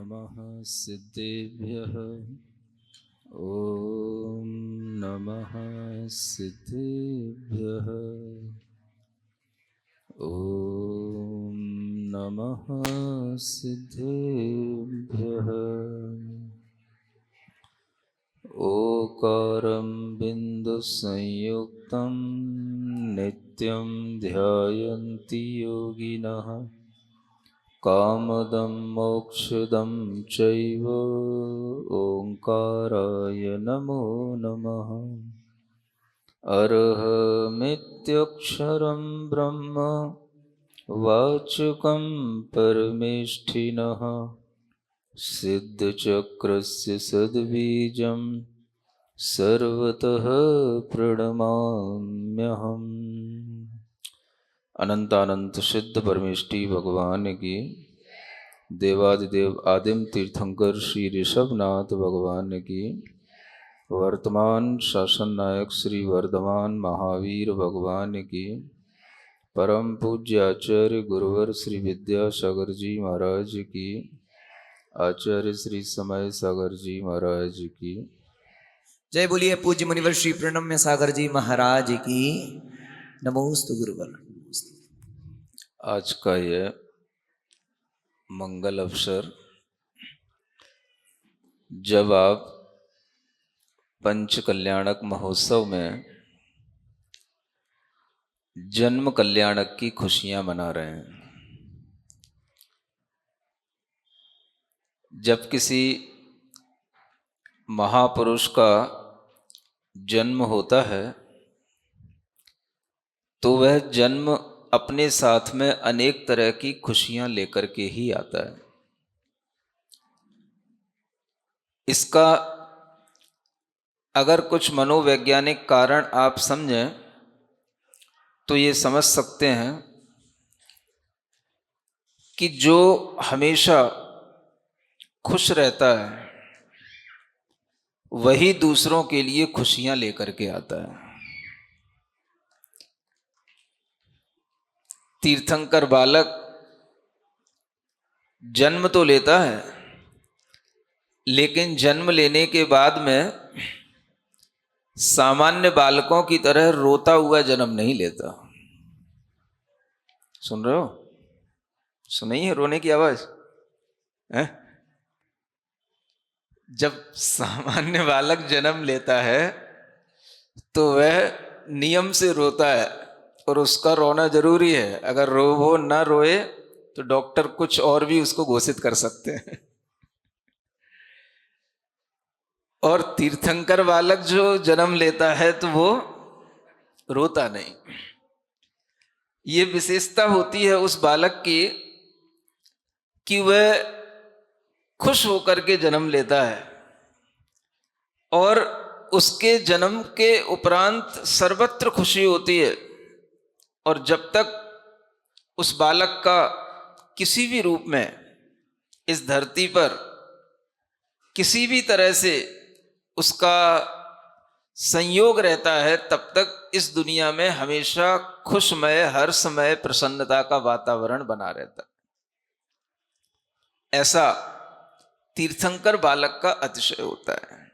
नमः सिद्धेभ्यः। ॐ नमः सिद्धेभ्यः। ॐ नमः सिद्धेभ्यः। ओकारं बिन्दुसंयुक्तं नित्यं ध्यायन्ति योगिनः। कामदं मोक्षदं चैव ओंकाराय नमो नमः। अरहमित्यक्षरं ब्रह्म वाचकं परमेष्ठिनः। सिद्धचक्रस्य सद्बीजं सर्वतः प्रणमाम्यहम्। अनंतानंत सिद्ध परमेष्ठी भगवान की, देवादिदेव आदिम तीर्थंकर श्री ऋषभनाथ भगवान की, वर्तमान शासन नायक श्री वर्धमान महावीर भगवान की, परम पूज्य आचार्य गुरुवर श्री विद्यासागर जी महाराज की, आचार्य श्री समय सागर जी महाराज की। जय बोलिए पूज्य मुनिवर श्री प्रणम्य सागर जी महाराज की। नमोस्तु गुरुवर। आज का यह मंगल अवसर, जब आप पंच कल्याणक महोत्सव में जन्म कल्याणक की खुशियां मना रहे हैं। जब किसी महापुरुष का जन्म होता है तो वह जन्म अपने साथ में अनेक तरह की खुशियां लेकर के ही आता है। इसका अगर कुछ मनोवैज्ञानिक कारण आप समझें तो ये समझ सकते हैं कि जो हमेशा खुश रहता है वही दूसरों के लिए खुशियां लेकर के आता है। तीर्थंकर बालक जन्म तो लेता है, लेकिन जन्म लेने के बाद में सामान्य बालकों की तरह रोता हुआ जन्म नहीं लेता। सुन रहे हो? सुनाई है रोने की आवाज है? जब सामान्य बालक जन्म लेता है तो वह नियम से रोता है और उसका रोना जरूरी है। अगर वो ना रोए तो डॉक्टर कुछ और भी उसको घोषित कर सकते हैं। और तीर्थंकर बालक जो जन्म लेता है तो वो रोता नहीं। ये विशेषता होती है उस बालक की कि वह खुश होकर के जन्म लेता है और उसके जन्म के उपरांत सर्वत्र खुशी होती है। और जब तक उस बालक का किसी भी रूप में इस धरती पर किसी भी तरह से उसका संयोग रहता है, तब तक इस दुनिया में हमेशा खुशमय, हर समय प्रसन्नता का वातावरण बना रहता है। ऐसा तीर्थंकर बालक का अतिशय होता है।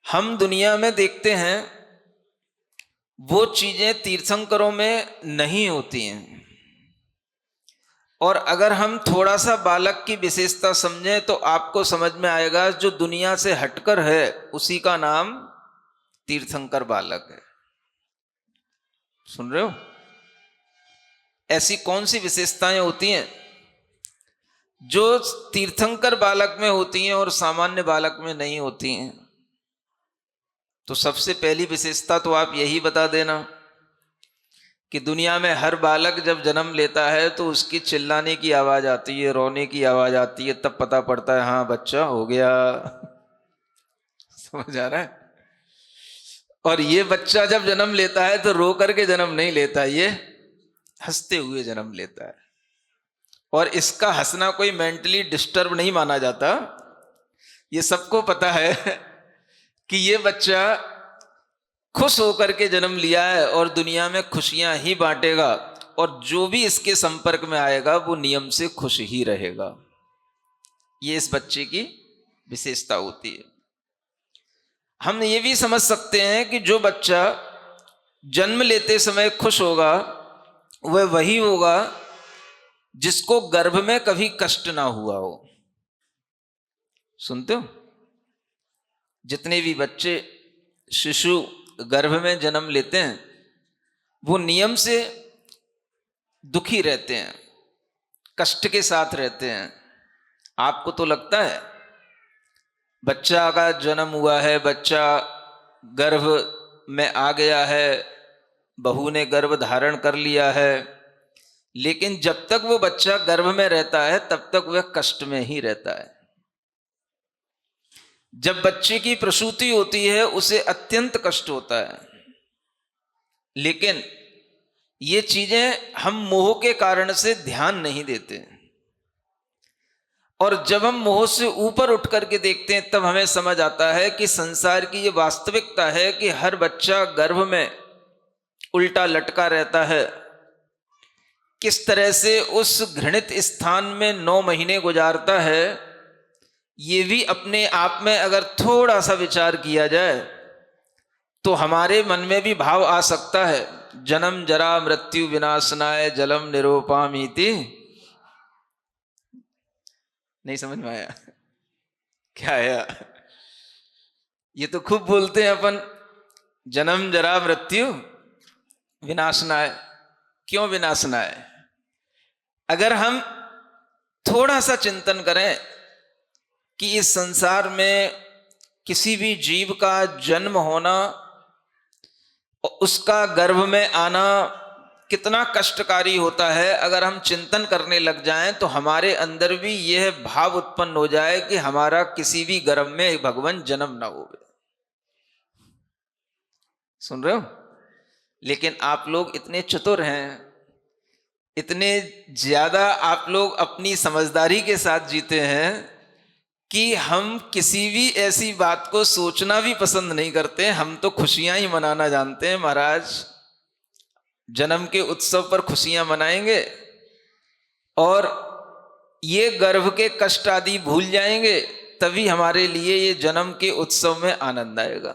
हम दुनिया में देखते हैं वो चीजें तीर्थंकरों में नहीं होती हैं। और अगर हम थोड़ा सा बालक की विशेषता समझें तो आपको समझ में आएगा, जो दुनिया से हटकर है उसी का नाम तीर्थंकर बालक है। सुन रहे हो? ऐसी कौन सी विशेषताएं होती हैं जो तीर्थंकर बालक में होती हैं और सामान्य बालक में नहीं होती हैं? तो सबसे पहली विशेषता तो आप यही बता देना कि दुनिया में हर बालक जब जन्म लेता है तो उसकी चिल्लाने की आवाज आती है, रोने की आवाज आती है, तब पता पड़ता है हाँ बच्चा हो गया। समझ आ रहा है? और ये बच्चा जब जन्म लेता है तो रो करके जन्म नहीं लेता, ये हंसते हुए जन्म लेता है। और इसका हंसना कोई मेंटली डिस्टर्ब नहीं माना जाता। ये सबको पता है कि ये बच्चा खुश होकर के जन्म लिया है और दुनिया में खुशियां ही बांटेगा, और जो भी इसके संपर्क में आएगा वो नियम से खुश ही रहेगा। ये इस बच्चे की विशेषता होती है। हम ये भी समझ सकते हैं कि जो बच्चा जन्म लेते समय खुश होगा वह वही होगा जिसको गर्भ में कभी कष्ट ना हुआ हो। सुनते हो? जितने भी बच्चे शिशु गर्भ में जन्म लेते हैं वो नियम से दुखी रहते हैं, कष्ट के साथ रहते हैं। आपको तो लगता है बच्चा का जन्म हुआ है, बच्चा गर्भ में आ गया है, बहू ने गर्भ धारण कर लिया है, लेकिन जब तक वो बच्चा गर्भ में रहता है तब तक वह कष्ट में ही रहता है। जब बच्चे की प्रसूति होती है उसे अत्यंत कष्ट होता है, लेकिन ये चीजें हम मोह के कारण से ध्यान नहीं देते। और जब हम मोह से ऊपर उठ करके देखते हैं तब हमें समझ आता है कि संसार की ये वास्तविकता है कि हर बच्चा गर्भ में उल्टा लटका रहता है। किस तरह से उस घृणित स्थान में 9 महीने गुजारता है, ये भी अपने आप में अगर थोड़ा सा विचार किया जाए तो हमारे मन में भी भाव आ सकता है, जन्म जरा मृत्यु विनाशनाय जलम निरूपामीति। नहीं समझ में आया? क्या आया? ये तो खूब बोलते हैं अपन, जन्म जरा मृत्यु विनाशनाय। क्यों विनाशनाय? अगर हम थोड़ा सा चिंतन करें कि इस संसार में किसी भी जीव का जन्म होना और उसका गर्भ में आना कितना कष्टकारी होता है, अगर हम चिंतन करने लग जाएं तो हमारे अंदर भी यह भाव उत्पन्न हो जाए कि हमारा किसी भी गर्भ में भगवान जन्म ना हो। सुन रहे हो? लेकिन आप लोग इतने चतुर हैं, इतने ज्यादा आप लोग अपनी समझदारी के साथ जीते हैं कि हम किसी भी ऐसी बात को सोचना भी पसंद नहीं करते। हम तो खुशियां ही मनाना जानते हैं महाराज। जन्म के उत्सव पर खुशियां मनाएंगे और ये गर्भ के कष्ट आदि भूल जाएंगे, तभी हमारे लिए ये जन्म के उत्सव में आनंद आएगा।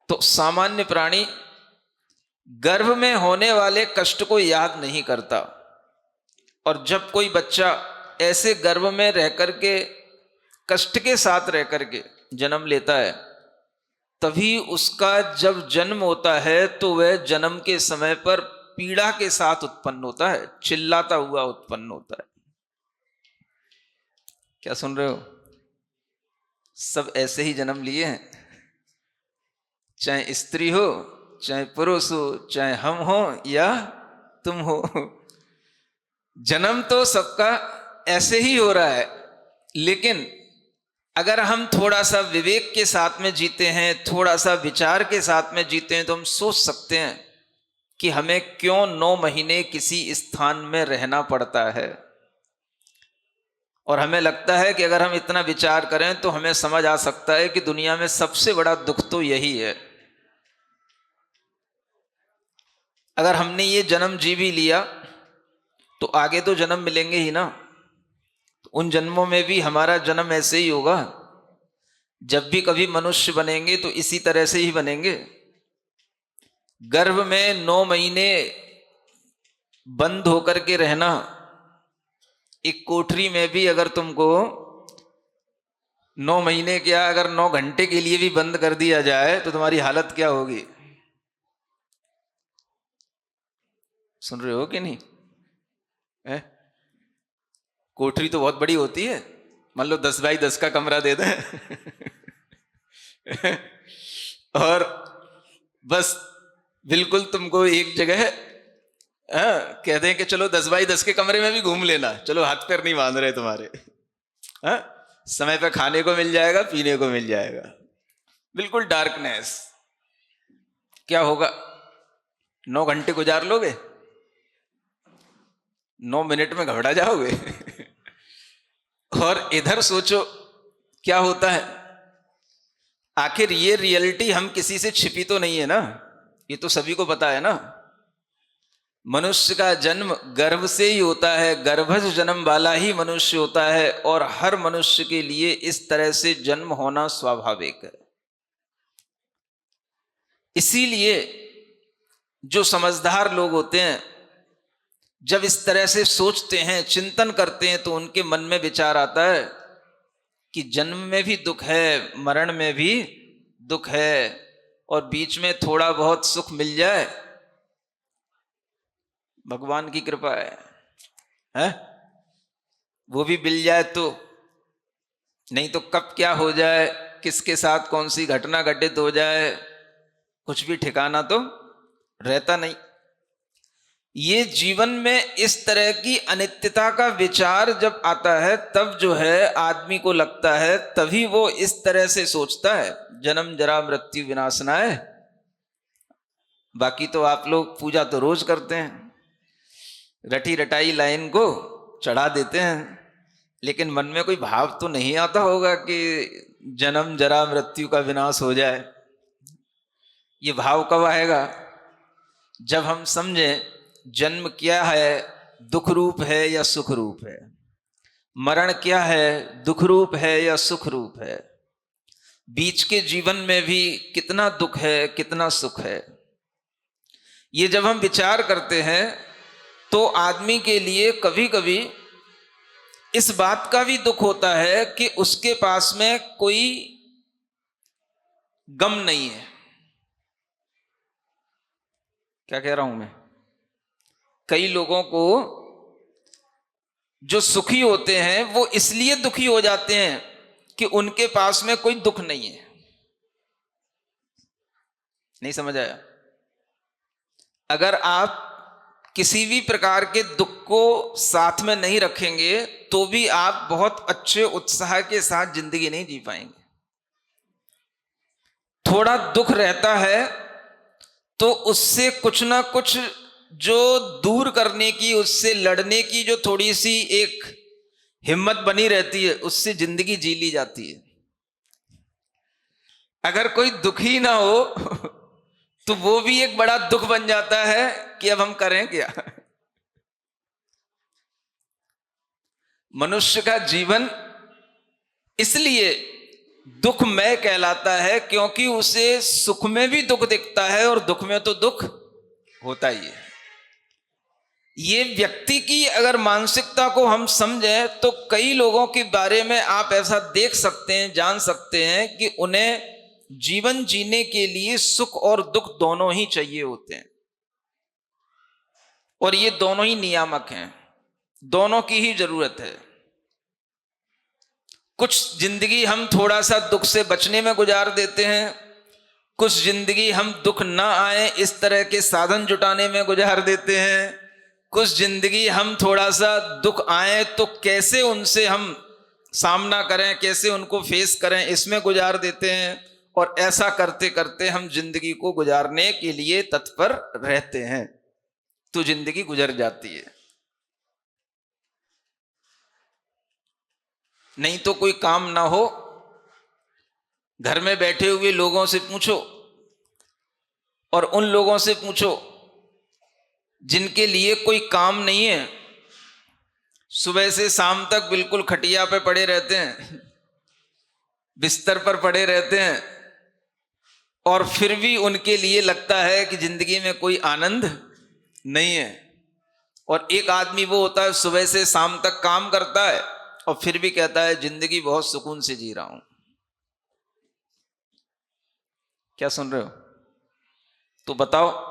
तो सामान्य प्राणी गर्भ में होने वाले कष्ट को याद नहीं करता, और जब कोई बच्चा ऐसे गर्भ में रह करके कष्ट के साथ रह करके जन्म लेता है, तभी उसका जब जन्म होता है तो वह जन्म के समय पर पीड़ा के साथ उत्पन्न होता है, चिल्लाता हुआ उत्पन्न होता है। क्या सुन रहे हो? सब ऐसे ही जन्म लिए हैं, चाहे स्त्री हो, चाहे पुरुष हो, चाहे हम हो या तुम हो। जन्म तो सबका ऐसे ही हो रहा है, लेकिन अगर हम थोड़ा सा विवेक के साथ में जीते हैं, थोड़ा सा विचार के साथ में जीते हैं, तो हम सोच सकते हैं कि हमें क्यों 9 महीने किसी स्थान में रहना पड़ता है। और हमें लगता है कि अगर हम इतना विचार करें तो हमें समझ आ सकता है कि दुनिया में सबसे बड़ा दुख तो यही है। अगर हमने ये जन्म जी भी लिया तो आगे तो जन्म मिलेंगे ही ना। तो उन जन्मों में भी हमारा जन्म ऐसे ही होगा। जब भी कभी मनुष्य बनेंगे तो इसी तरह से ही बनेंगे। गर्भ में 9 महीने बंद होकर के रहना, एक कोठरी में भी अगर तुमको 9 महीने क्या, अगर 9 घंटे के लिए भी बंद कर दिया जाए तो तुम्हारी हालत क्या होगी? सुन रहे हो कि नहीं? कोठरी तो बहुत बड़ी होती है, मान लो 10 बाई 10 का कमरा दे दें और बस बिल्कुल तुमको एक जगह कह दें कि चलो 10 बाई 10 के कमरे में भी घूम लेना, चलो हाथ पैर नहीं बांध रहे तुम्हारे, समय पे खाने को मिल जाएगा, पीने को मिल जाएगा, बिल्कुल डार्कनेस। क्या होगा? 9 घंटे गुजार लोगे? 9 मिनट में घबरा जाओगे और इधर सोचो क्या होता है। आखिर ये रियलिटी हम किसी से छिपी तो नहीं है ना, ये तो सभी को पता है ना। मनुष्य का जन्म गर्भ से ही होता है, गर्भज जन्म वाला ही मनुष्य होता है, और हर मनुष्य के लिए इस तरह से जन्म होना स्वाभाविक है। इसीलिए जो समझदार लोग होते हैं जब इस तरह से सोचते हैं, चिंतन करते हैं, तो उनके मन में विचार आता है कि जन्म में भी दुख है, मरण में भी दुख है, और बीच में थोड़ा बहुत सुख मिल जाए, भगवान की कृपा है? वो भी मिल जाए तो, नहीं तो कब क्या हो जाए, किसके साथ कौन सी घटना घटित हो जाए, कुछ भी ठिकाना तो रहता नहीं। ये जीवन में इस तरह की अनित्यता का विचार जब आता है, तब जो है आदमी को लगता है, तभी वो इस तरह से सोचता है, जन्म जरा मृत्यु विनाशनाय। बाकी तो आप लोग पूजा तो रोज करते हैं, रटी रटाई लाइन को चढ़ा देते हैं, लेकिन मन में कोई भाव तो नहीं आता होगा कि जन्म जरा मृत्यु का विनाश हो जाए। ये भाव कब आएगा? जब हम समझें जन्म क्या है, दुख रूप है या सुख रूप है, मरण क्या है, दुख रूप है या सुख रूप है, बीच के जीवन में भी कितना दुख है, कितना सुख है। ये जब हम विचार करते हैं तो आदमी के लिए कभी कभी इस बात का भी दुख होता है कि उसके पास में कोई गम नहीं है। क्या कह रहा हूं मैं? कई लोगों को जो सुखी होते हैं वो इसलिए दुखी हो जाते हैं कि उनके पास में कोई दुख नहीं है। नहीं समझ आया? अगर आप किसी भी प्रकार के दुख को साथ में नहीं रखेंगे तो भी आप बहुत अच्छे उत्साह के साथ जिंदगी नहीं जी पाएंगे। थोड़ा दुख रहता है तो उससे कुछ ना कुछ जो दूर करने की, उससे लड़ने की जो थोड़ी सी एक हिम्मत बनी रहती है, उससे जिंदगी जी ली जाती है। अगर कोई दुखी ना हो तो वो भी एक बड़ा दुख बन जाता है कि अब हम करें क्या। मनुष्य का जीवन इसलिए दुखमय कहलाता है क्योंकि उसे सुख में भी दुख दिखता है और दुख में तो दुख होता ही है। ये व्यक्ति की अगर मानसिकता को हम समझें तो कई लोगों के बारे में आप ऐसा देख सकते हैं, जान सकते हैं कि उन्हें जीवन जीने के लिए सुख और दुख दोनों ही चाहिए होते हैं, और ये दोनों ही नियामक हैं, दोनों की ही जरूरत है। कुछ जिंदगी हम थोड़ा सा दुख से बचने में गुजार देते हैं, कुछ जिंदगी हम दुख ना आए इस तरह के साधन जुटाने में गुजार देते हैं, कुछ जिंदगी हम थोड़ा सा दुख आए तो कैसे उनसे हम सामना करें, कैसे उनको फेस करें, इसमें गुजार देते हैं। और ऐसा करते करते हम जिंदगी को गुजारने के लिए तत्पर रहते हैं, तो जिंदगी गुजर जाती है। नहीं तो कोई काम ना हो, घर में बैठे हुए लोगों से पूछो, और उन लोगों से पूछो जिनके लिए कोई काम नहीं है, सुबह से शाम तक बिल्कुल खटिया पे पड़े रहते हैं, बिस्तर पर पड़े रहते हैं, और फिर भी उनके लिए लगता है कि जिंदगी में कोई आनंद नहीं है। और एक आदमी वो होता है सुबह से शाम तक काम करता है और फिर भी कहता है जिंदगी बहुत सुकून से जी रहा हूं। क्या सुन रहे हो? तो बताओ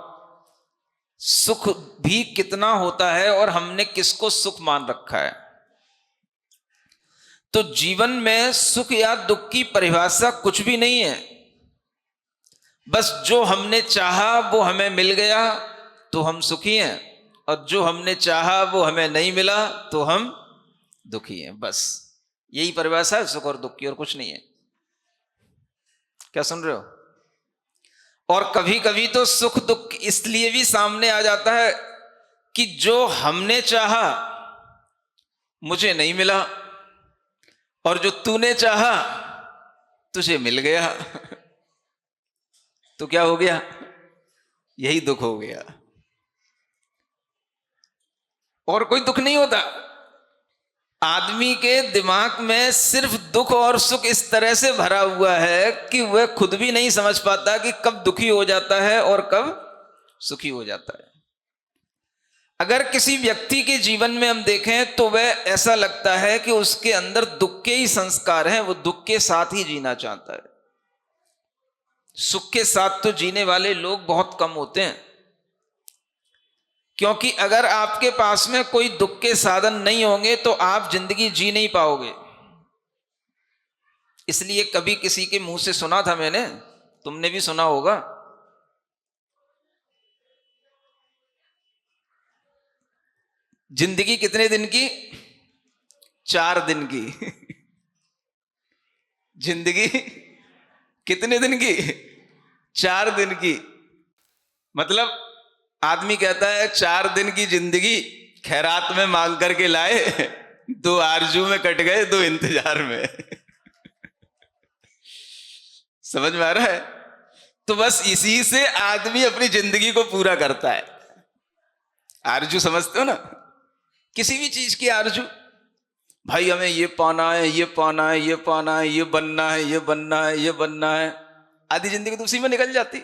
सुख भी कितना होता है और हमने किसको सुख मान रखा है। तो जीवन में सुख या दुख की परिभाषा कुछ भी नहीं है, बस जो हमने चाहा वो हमें मिल गया तो हम सुखी हैं, और जो हमने चाहा वो हमें नहीं मिला तो हम दुखी हैं। बस यही परिभाषा है सुख और दुख की, और कुछ नहीं है। क्या सुन रहे हो? और कभी कभी तो सुख दुख इसलिए भी सामने आ जाता है कि जो हमने चाहा मुझे नहीं मिला, और जो तूने चाहा तुझे मिल गया। तो क्या हो गया? यही दुख हो गया। और कोई दुख नहीं होता। आदमी के दिमाग में सिर्फ दुख और सुख इस तरह से भरा हुआ है कि वह खुद भी नहीं समझ पाता कि कब दुखी हो जाता है और कब सुखी हो जाता है। अगर किसी व्यक्ति के जीवन में हम देखें तो वह ऐसा लगता है कि उसके अंदर दुख के ही संस्कार हैं, वो दुख के साथ ही जीना चाहता है। सुख के साथ तो जीने वाले लोग बहुत कम होते हैं, क्योंकि अगर आपके पास में कोई दुख के साधन नहीं होंगे तो आप जिंदगी जी नहीं पाओगे। इसलिए कभी किसी के मुंह से सुना था मैंने, तुमने भी सुना होगा, जिंदगी कितने दिन की? 4 दिन की। जिंदगी कितने दिन की? 4 दिन की। मतलब आदमी कहता है 4 दिन की जिंदगी खैरात में मांग करके लाए, 2 आरजू में कट गए, 2 इंतजार में। समझ में आ रहा है? तो बस इसी से आदमी अपनी जिंदगी को पूरा करता है। आरजू समझते हो ना? किसी भी चीज की आरजू, भाई हमें ये पाना है, ये पाना है, ये पाना है, ये बनना है, ये बनना है, ये बनना है। आधी जिंदगी तो उसी में निकल जाती।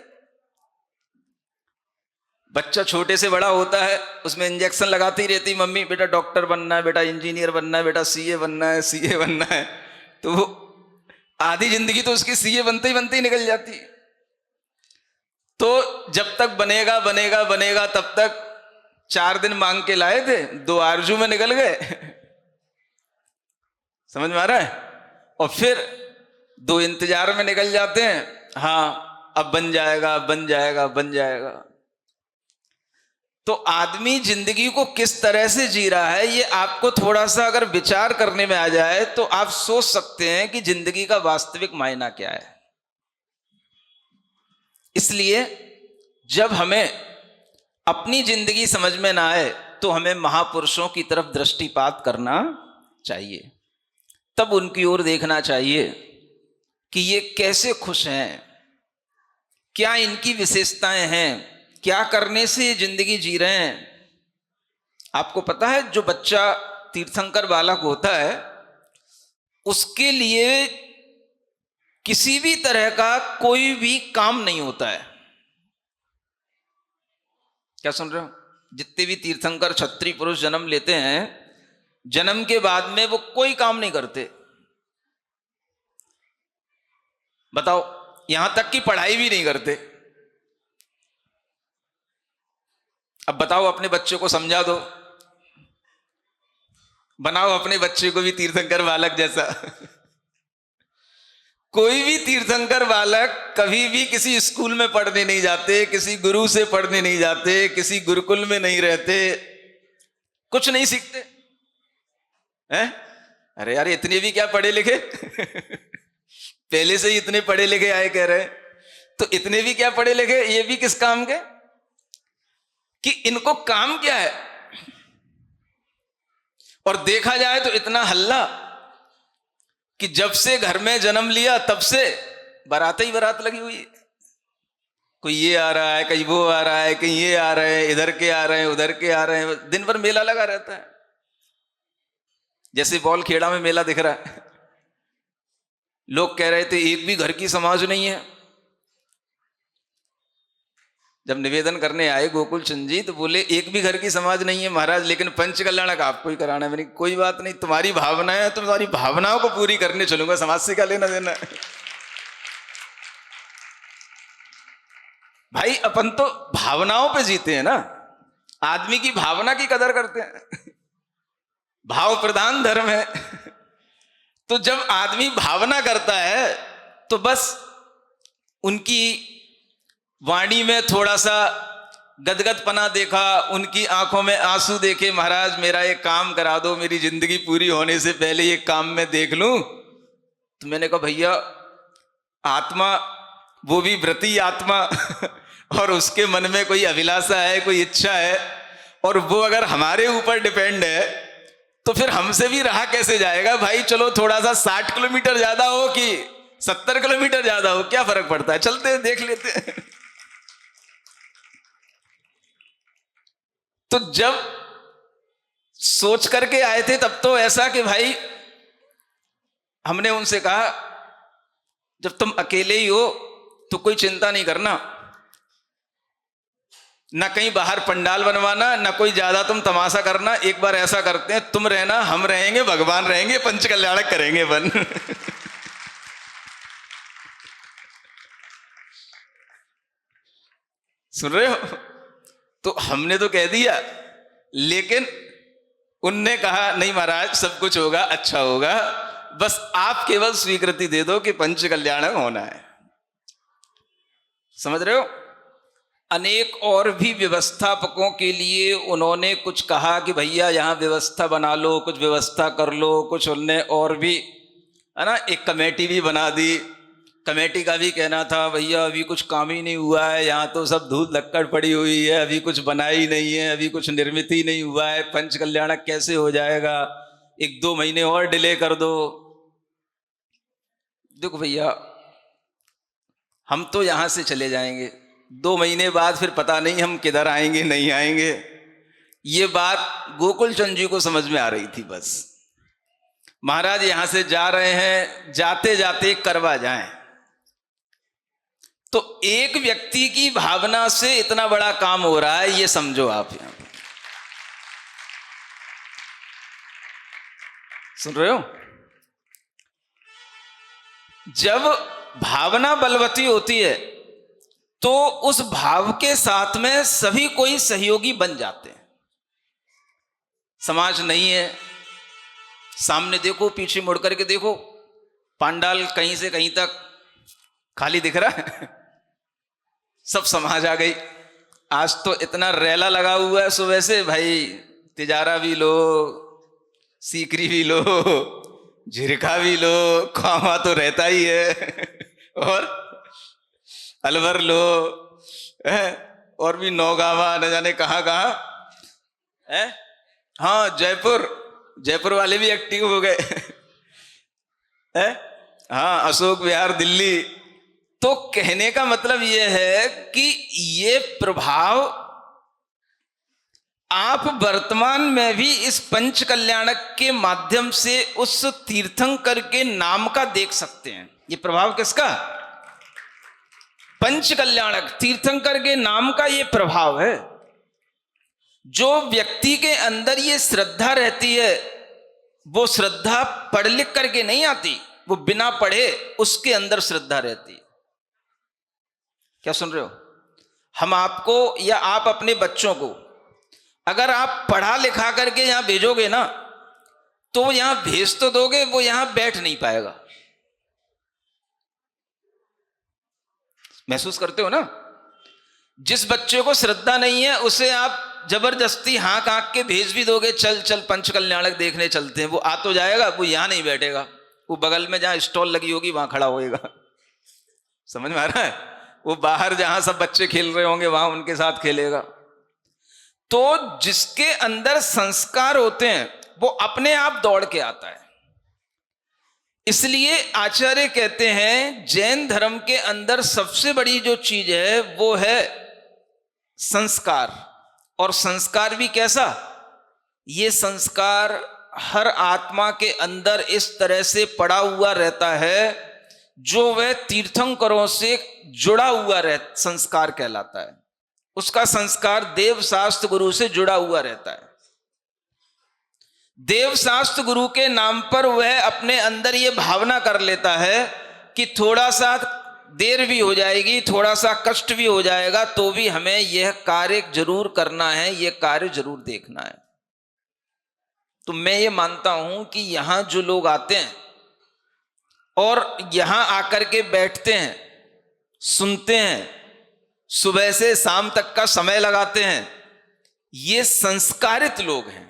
बच्चा छोटे से बड़ा होता है, उसमें इंजेक्शन लगाती रहती मम्मी, बेटा डॉक्टर बनना है, बेटा इंजीनियर बनना है, बेटा सीए बनना है, सीए बनना है। तो वो आधी जिंदगी तो उसकी सीए बनते ही निकल जाती। तो जब तक बनेगा बनेगा बनेगा तब तक 4 दिन मांग के लाए थे, 2 आरजू में निकल गए। समझ में आ रहा है? और फिर 2 इंतजार में निकल जाते हैं। हाँ अब बन जाएगा, बन जाएगा, बन जाएगा। तो आदमी जिंदगी को किस तरह से जी रहा है, ये आपको थोड़ा सा अगर विचार करने में आ जाए तो आप सोच सकते हैं कि जिंदगी का वास्तविक मायना क्या है। इसलिए जब हमें अपनी जिंदगी समझ में ना आए तो हमें महापुरुषों की तरफ दृष्टिपात करना चाहिए। तब उनकी ओर देखना चाहिए कि ये कैसे खुश हैं, क्या इनकी विशेषताएं हैं, क्या करने से जिंदगी जी रहे हैं। आपको पता है जो बच्चा तीर्थंकर बालक होता है उसके लिए किसी भी तरह का कोई भी काम नहीं होता है। क्या सुन रहे हो? जितने भी तीर्थंकर क्षत्रिय पुरुष जन्म लेते हैं, जन्म के बाद में वो कोई काम नहीं करते। बताओ, यहां तक कि पढ़ाई भी नहीं करते। अब बताओ अपने बच्चे को समझा दो, बनाओ अपने बच्चे को भी तीर्थंकर बालक जैसा। कोई भी तीर्थंकर बालक कभी भी किसी स्कूल में पढ़ने नहीं जाते, किसी गुरु से पढ़ने नहीं जाते, किसी गुरुकुल में नहीं रहते, कुछ नहीं सीखते हैं। अरे यार इतने भी क्या पढ़े लिखे? पहले से ही इतने पढ़े लिखे आए कह रहे, तो इतने भी क्या पढ़े लिखे? ये भी किस काम के कि इनको काम क्या है। और देखा जाए तो इतना हल्ला कि जब से घर में जन्म लिया तब से बारात ही बारात लगी हुई है। कोई ये आ रहा है, कहीं वो आ रहा है, कहीं ये आ रहे हैं, इधर के आ रहे हैं, उधर के आ रहे हैं, दिन भर मेला लगा रहता है। जैसे बॉल खेड़ा में मेला दिख रहा है। लोग कह रहे थे एक भी घर की समाज नहीं है। जब निवेदन करने आए गोकुल चंद जी तो बोले एक भी घर की समाज नहीं है महाराज, लेकिन पंच कल्याणक आपको ही कराना है। मैंने कोई बात नहीं, तुम्हारी भावना है तो तुम्हारी भावनाओं को पूरी करने चलूंगा, समाज से क्या लेना देना। भाई अपन तो भावनाओं पे जीते हैं ना, आदमी की भावना की कदर करते हैं। भाव प्रधान धर्म है। तो जब आदमी भावना करता है तो बस उनकी वाणी में थोड़ा सा गदगदपना देखा, उनकी आंखों में आंसू देखे, महाराज मेरा एक काम करा दो, मेरी जिंदगी पूरी होने से पहले ये काम मैं देख लूं। तो मैंने कहा भैया आत्मा, वो भी व्रती आत्मा, और उसके मन में कोई अभिलाषा है, कोई इच्छा है, और वो अगर हमारे ऊपर डिपेंड है तो फिर हमसे भी रहा कैसे जाएगा। भाई चलो थोड़ा सा 60 किलोमीटर ज्यादा हो कि 70 किलोमीटर ज्यादा हो, क्या फर्क पड़ता है, चलते हैं देख लेते हैं। तो जब सोच करके आए थे तब तो ऐसा कि भाई, हमने उनसे कहा जब तुम अकेले ही हो तो कोई चिंता नहीं करना, ना कहीं बाहर पंडाल बनवाना, ना कोई ज्यादा तुम तमाशा करना। एक बार ऐसा करते हैं, तुम रहना, हम रहेंगे, भगवान रहेंगे, पंच कल्याणक करेंगे बन। सुन रहे हो? तो हमने तो कह दिया, लेकिन उनने कहा नहीं महाराज, सब कुछ होगा, अच्छा होगा, बस आप केवल स्वीकृति दे दो कि पंच कल्याणक होना है। समझ रहे हो? अनेक और भी व्यवस्थापकों के लिए उन्होंने कुछ कहा कि भैया यहाँ व्यवस्था बना लो, कुछ व्यवस्था कर लो, कुछ उनने और भी, है ना, एक कमेटी भी बना दी। कमेटी का भी कहना था भैया अभी कुछ काम ही नहीं हुआ है, यहाँ तो सब धूल लक्कड़ पड़ी हुई है, अभी कुछ बना ही नहीं है, अभी कुछ निर्मित ही नहीं हुआ है, पंच कल्याणक कैसे हो जाएगा, 1-2 महीने और डिले कर दो। देखो भैया, हम तो यहाँ से चले जाएंगे, 2 महीने बाद फिर पता नहीं हम किधर आएंगे, नहीं आएंगे। ये बात गोकुल चंद जी को समझ में आ रही थी। बस महाराज यहां से जा रहे हैं, जाते जाते करवा जाएं। तो एक व्यक्ति की भावना से इतना बड़ा काम हो रहा है, ये समझो आप। यहां सुन रहे हो? जब भावना बलवती होती है तो उस भाव के साथ में सभी कोई सहयोगी बन जाते हैं। समाज नहीं है, सामने देखो, पीछे मुड़ करके देखो, पंडाल कहीं से कहीं तक खाली दिख रहा है। सब समाज आ गई। आज तो इतना रेला लगा हुआ है सुबह से, भाई तिजारा भी लो, सीकरी भी लो, झिरका भी लो, खामा तो रहता ही है, और अलवर लो, और भी नौगावा, न जाने कहाँ कहाँ है। हाँ, जयपुर वाले भी एक्टिव हो गए है। हाँ, अशोक विहार दिल्ली। तो कहने का मतलब यह है कि ये प्रभाव आप वर्तमान में भी इस पंच कल्याणक के माध्यम से उस तीर्थंकर के नाम का देख सकते हैं। ये प्रभाव किसका? पंच कल्याणक तीर्थंकर के नाम का ये प्रभाव है। जो व्यक्ति के अंदर ये श्रद्धा रहती है, वो श्रद्धा पढ़ लिख करके नहीं आती, वो बिना पढ़े उसके अंदर श्रद्धा रहती है। क्या सुन रहे हो? हम आपको या आप अपने बच्चों को अगर आप पढ़ा लिखा करके यहां भेजोगे ना, तो वो यहां भेज तो दोगे, वो यहां बैठ नहीं पाएगा। महसूस करते हो ना? जिस बच्चे को श्रद्धा नहीं है उसे आप जबरदस्ती हाँक हाँक के भेज भी दोगे, चल चल पंच कल्याणक देखने चलते हैं, वो आ तो जाएगा, वो यहां नहीं बैठेगा, वो बगल में जहां स्टॉल लगी होगी वहां खड़ा होएगा। समझ में आ रहा है? वो बाहर जहां सब बच्चे खेल रहे होंगे वहां उनके साथ खेलेगा। तो जिसके अंदर संस्कार होते हैं वो अपने आप दौड़ के आता है। इसलिए आचार्य कहते हैं जैन धर्म के अंदर सबसे बड़ी जो चीज है वो है संस्कार। और संस्कार भी कैसा? ये संस्कार हर आत्मा के अंदर इस तरह से पड़ा हुआ रहता है जो वह तीर्थंकरों से जुड़ा हुआ संस्कार कहलाता है। उसका संस्कार देव शास्त्र गुरु से जुड़ा हुआ रहता है। देव शास्त्र गुरु के नाम पर वह अपने अंदर यह भावना कर लेता है कि थोड़ा सा देर भी हो जाएगी, थोड़ा सा कष्ट भी हो जाएगा, तो भी हमें यह कार्य जरूर करना है, यह कार्य जरूर देखना है। तो मैं ये मानता हूं कि यहां जो लोग आते हैं और यहां आकर के बैठते हैं, सुनते हैं, सुबह से शाम तक का समय लगाते हैं, ये संस्कारित लोग हैं।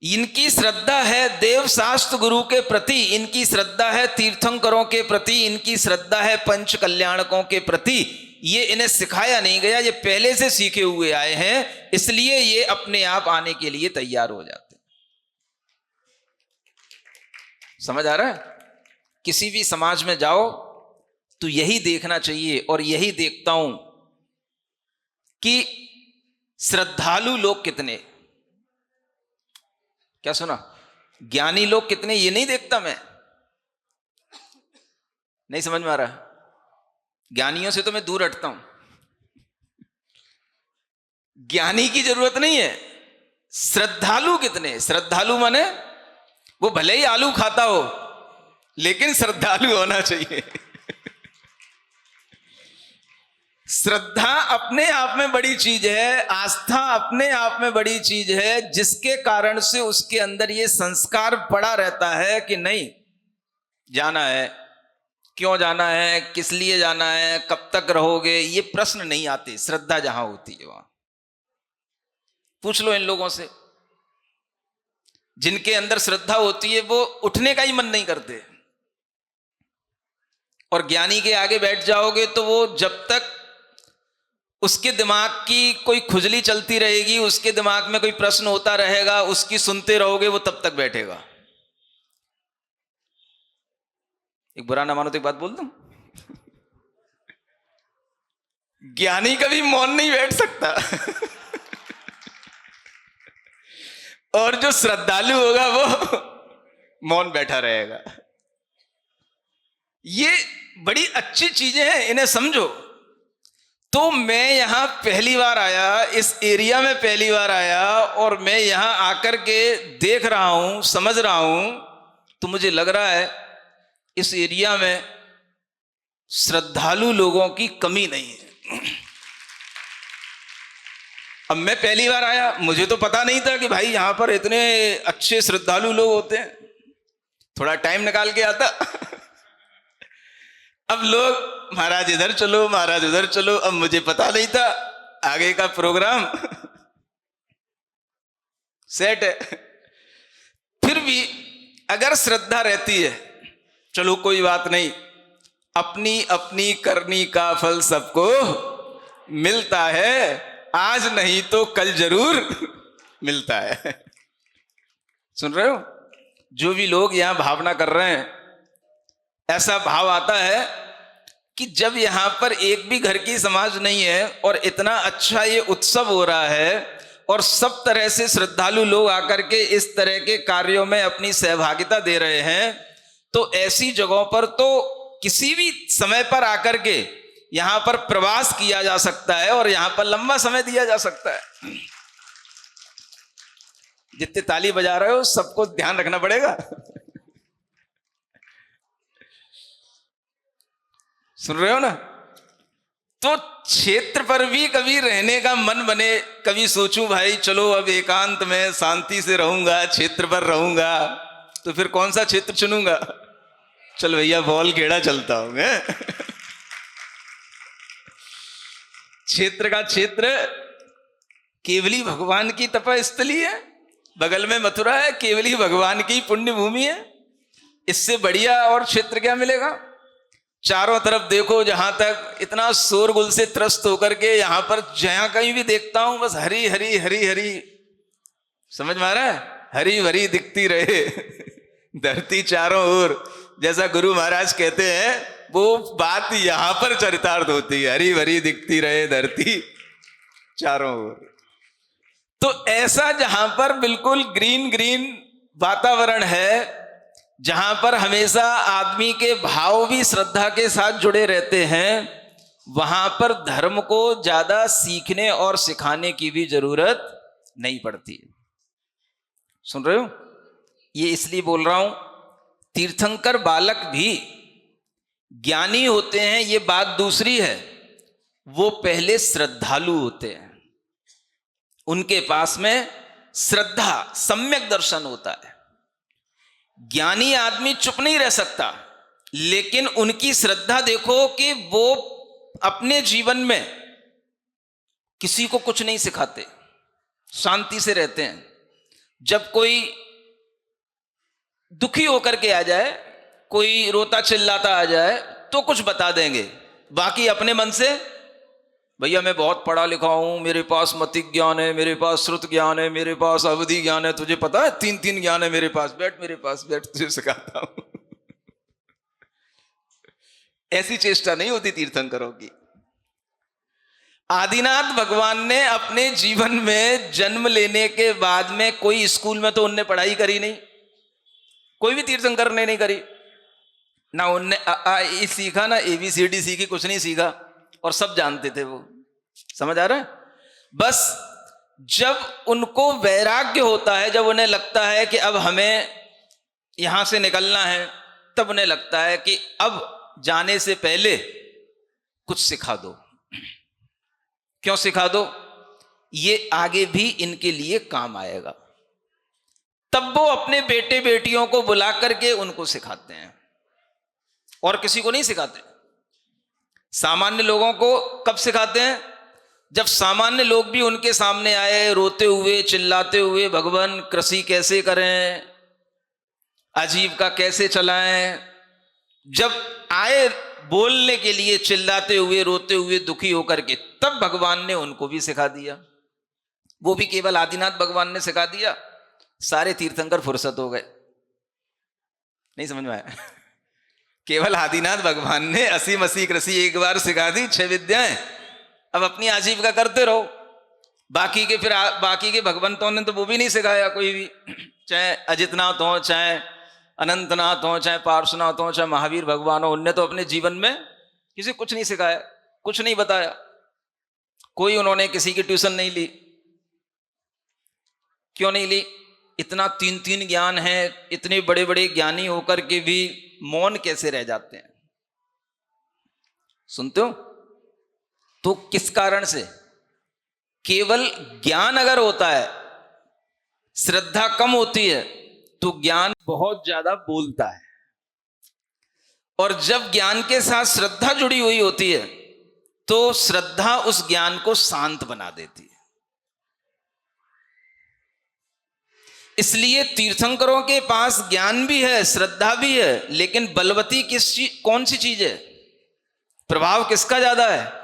इनकी श्रद्धा है देव शास्त्र गुरु के प्रति, इनकी श्रद्धा है तीर्थंकरों के प्रति, इनकी श्रद्धा है पंच कल्याणकों के प्रति। ये इन्हें सिखाया नहीं गया, ये पहले से सीखे हुए आए हैं, इसलिए ये अपने आप आने के लिए तैयार हो जाते हैं। समझ आ रहा है? किसी भी समाज में जाओ तो यही देखना चाहिए, और यही देखता हूं कि श्रद्धालु लोग कितने, क्या सुना? ज्ञानी लोग कितने ये नहीं देखता मैं। नहीं समझ में आ रहा? ज्ञानियों से तो मैं दूर हटता हूं। ज्ञानी की जरूरत नहीं है, श्रद्धालु कितने। श्रद्धालु माने वो भले ही आलू खाता हो लेकिन श्रद्धालु होना चाहिए। श्रद्धा अपने आप में बड़ी चीज है, आस्था अपने आप में बड़ी चीज है, जिसके कारण से उसके अंदर ये संस्कार पड़ा रहता है कि नहीं जाना है, क्यों जाना है, किस लिए जाना है, कब तक रहोगे, ये प्रश्न नहीं आते। श्रद्धा जहां होती है वहां पूछ लो इन लोगों से, जिनके अंदर श्रद्धा होती है वो उठने का ही मन नहीं करते। और ज्ञानी के आगे बैठ जाओगे तो वो जब तक उसके दिमाग की कोई खुजली चलती रहेगी, उसके दिमाग में कोई प्रश्न होता रहेगा, उसकी सुनते रहोगे, वो तब तक बैठेगा। एक बुरा ना मानो तो एक बात बोल दूं, ज्ञानी कभी मौन नहीं बैठ सकता। और जो श्रद्धालु होगा वो मौन बैठा रहेगा। ये बड़ी अच्छी चीजें हैं, इन्हें समझो। तो मैं यहां पहली बार आया, इस एरिया में पहली बार आया, और मैं यहां आकर के देख रहा हूं, समझ रहा हूं, तो मुझे लग रहा है इस एरिया में श्रद्धालु लोगों की कमी नहीं है। अब मैं पहली बार आया, मुझे तो पता नहीं था कि भाई यहां पर इतने अच्छे श्रद्धालु लोग होते हैं। थोड़ा टाइम निकाल के आता। अब लोग महाराज इधर चलो, महाराज उधर चलो, अब मुझे पता नहीं था आगे का प्रोग्राम सेट है। फिर भी अगर श्रद्धा रहती है, चलो कोई बात नहीं, अपनी अपनी करनी का फल सबको मिलता है, आज नहीं तो कल जरूर मिलता है। सुन रहे हो? जो भी लोग यहां भावना कर रहे हैं, ऐसा भाव आता है कि जब यहां पर एक भी घर की समाज नहीं है और इतना अच्छा ये उत्सव हो रहा है और सब तरह से श्रद्धालु लोग आकर के इस तरह के कार्यों में अपनी सहभागिता दे रहे हैं, तो ऐसी जगहों पर तो किसी भी समय पर आकर के यहां पर प्रवास किया जा सकता है और यहां पर लंबा समय दिया जा सकता है। जितने ताली बजा रहे हो सबको ध्यान रखना पड़ेगा। सुन रहे हो ना? तो क्षेत्र पर भी कभी रहने का मन बने, कभी सोचूं भाई चलो अब एकांत में शांति से रहूंगा, क्षेत्र पर रहूंगा, तो फिर कौन सा क्षेत्र चुनूंगा? चल भैया बॉल खेड़ा चलता हूं मैं। क्षेत्र का क्षेत्र केवली भगवान की तपस्थली है, बगल में मथुरा है, केवली भगवान की पुण्य भूमि है। इससे बढ़िया और क्षेत्र क्या मिलेगा? चारों तरफ देखो, जहां तक इतना शोरगुल से त्रस्त होकर के यहां पर जहां कहीं भी देखता हूं बस हरी हरी हरी हरी। समझ में आ रहा है? हरी भरी दिखती रहे धरती चारों ओर, जैसा गुरु महाराज कहते हैं, वो बात यहां पर चरितार्थ होती है, हरी भरी दिखती रहे धरती चारों ओर। तो ऐसा जहां पर बिल्कुल ग्रीन ग्रीन वातावरण है, जहां पर हमेशा आदमी के भाव भी श्रद्धा के साथ जुड़े रहते हैं, वहां पर धर्म को ज्यादा सीखने और सिखाने की भी जरूरत नहीं पड़ती। सुन रहे हो? ये इसलिए बोल रहा हूं, तीर्थंकर बालक भी ज्ञानी होते हैं, ये बात दूसरी है, वो पहले श्रद्धालु होते हैं। उनके पास में श्रद्धा, सम्यक दर्शन होता है। ज्ञानी आदमी चुप नहीं रह सकता, लेकिन उनकी श्रद्धा देखो कि वो अपने जीवन में किसी को कुछ नहीं सिखाते, शांति से रहते हैं। जब कोई दुखी होकर के आ जाए, कोई रोता चिल्लाता आ जाए, तो कुछ बता देंगे, बाकी अपने मन से भैया मैं बहुत पढ़ा लिखा हूं, मेरे पास मतिक ज्ञान है, मेरे पास श्रुत ज्ञान है, मेरे पास अवधि ज्ञान है, तुझे पता है 3-3 ज्ञान है मेरे पास, बैठ मेरे पास बैठ, तुझे सिखाता हूं। ऐसी चेष्टा नहीं होती तीर्थंकरों की। आदिनाथ भगवान ने अपने जीवन में जन्म लेने के बाद में कोई स्कूल में तो उनने पढ़ाई करी नहीं, कोई भी तीर्थंकर ने नहीं करी ना। उनने अ आ इ सीखा, ना ABCD सीखी, कुछ नहीं सीखा, और सब जानते थे वो। समझ आ रहा है? बस जब उनको वैराग्य होता है, जब उन्हें लगता है कि अब हमें यहां से निकलना है, तब उन्हें लगता है कि अब जाने से पहले कुछ सिखा दो। क्यों सिखा दो? ये आगे भी इनके लिए काम आएगा। तब वो अपने बेटे बेटियों को बुला करके उनको सिखाते हैं, और किसी को नहीं सिखाते। सामान्य लोगों को कब सिखाते हैं? जब सामान्य लोग भी उनके सामने आए रोते हुए, चिल्लाते हुए, भगवान कृषि कैसे करें, आजीविका कैसे चलाएं, जब आए बोलने के लिए चिल्लाते हुए, रोते हुए, दुखी होकर के, तब भगवान ने उनको भी सिखा दिया। वो भी केवल आदिनाथ भगवान ने सिखा दिया, सारे तीर्थंकर फुर्सत हो गए। नहीं समझ में आया? केवल आदिनाथ भगवान ने 80 कृषि एक बार सिखा दी, 6 विद्याएं, अब अपनी आजीविका करते रहो। बाकी के भगवंतों ने तो वो भी नहीं सिखाया कोई भी, चाहे अजितनाथ हो, चाहे अनंतनाथ हो, चाहे पार्श्वनाथ हो, चाहे महावीर भगवान हो, उनने तो अपने जीवन में किसी कुछ नहीं सिखाया, कुछ नहीं बताया, कोई उन्होंने किसी की ट्यूशन नहीं ली। क्यों नहीं ली? इतना 3 ज्ञान है, इतने बड़े बड़े ज्ञानी होकर के भी मौन कैसे रह जाते हैं? सुनते हो? तो किस कारण से? केवल ज्ञान अगर होता है, श्रद्धा कम होती है, तो ज्ञान बहुत ज्यादा बोलता है, और जब ज्ञान के साथ श्रद्धा जुड़ी हुई होती है, तो श्रद्धा उस ज्ञान को शांत बना देती है। इसलिए तीर्थंकरों के पास ज्ञान भी है, श्रद्धा भी है, लेकिन बलवती कौन सी चीज है? प्रभाव किसका ज्यादा है?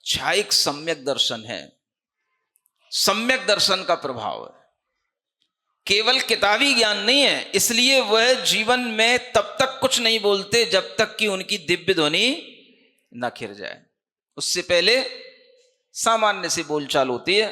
छायिक सम्यक दर्शन है, सम्यक दर्शन का प्रभाव है, केवल किताबी ज्ञान नहीं है। इसलिए वह जीवन में तब तक कुछ नहीं बोलते जब तक कि उनकी दिव्य ध्वनि न खिर जाए। उससे पहले सामान्य सी बोलचाल होती है।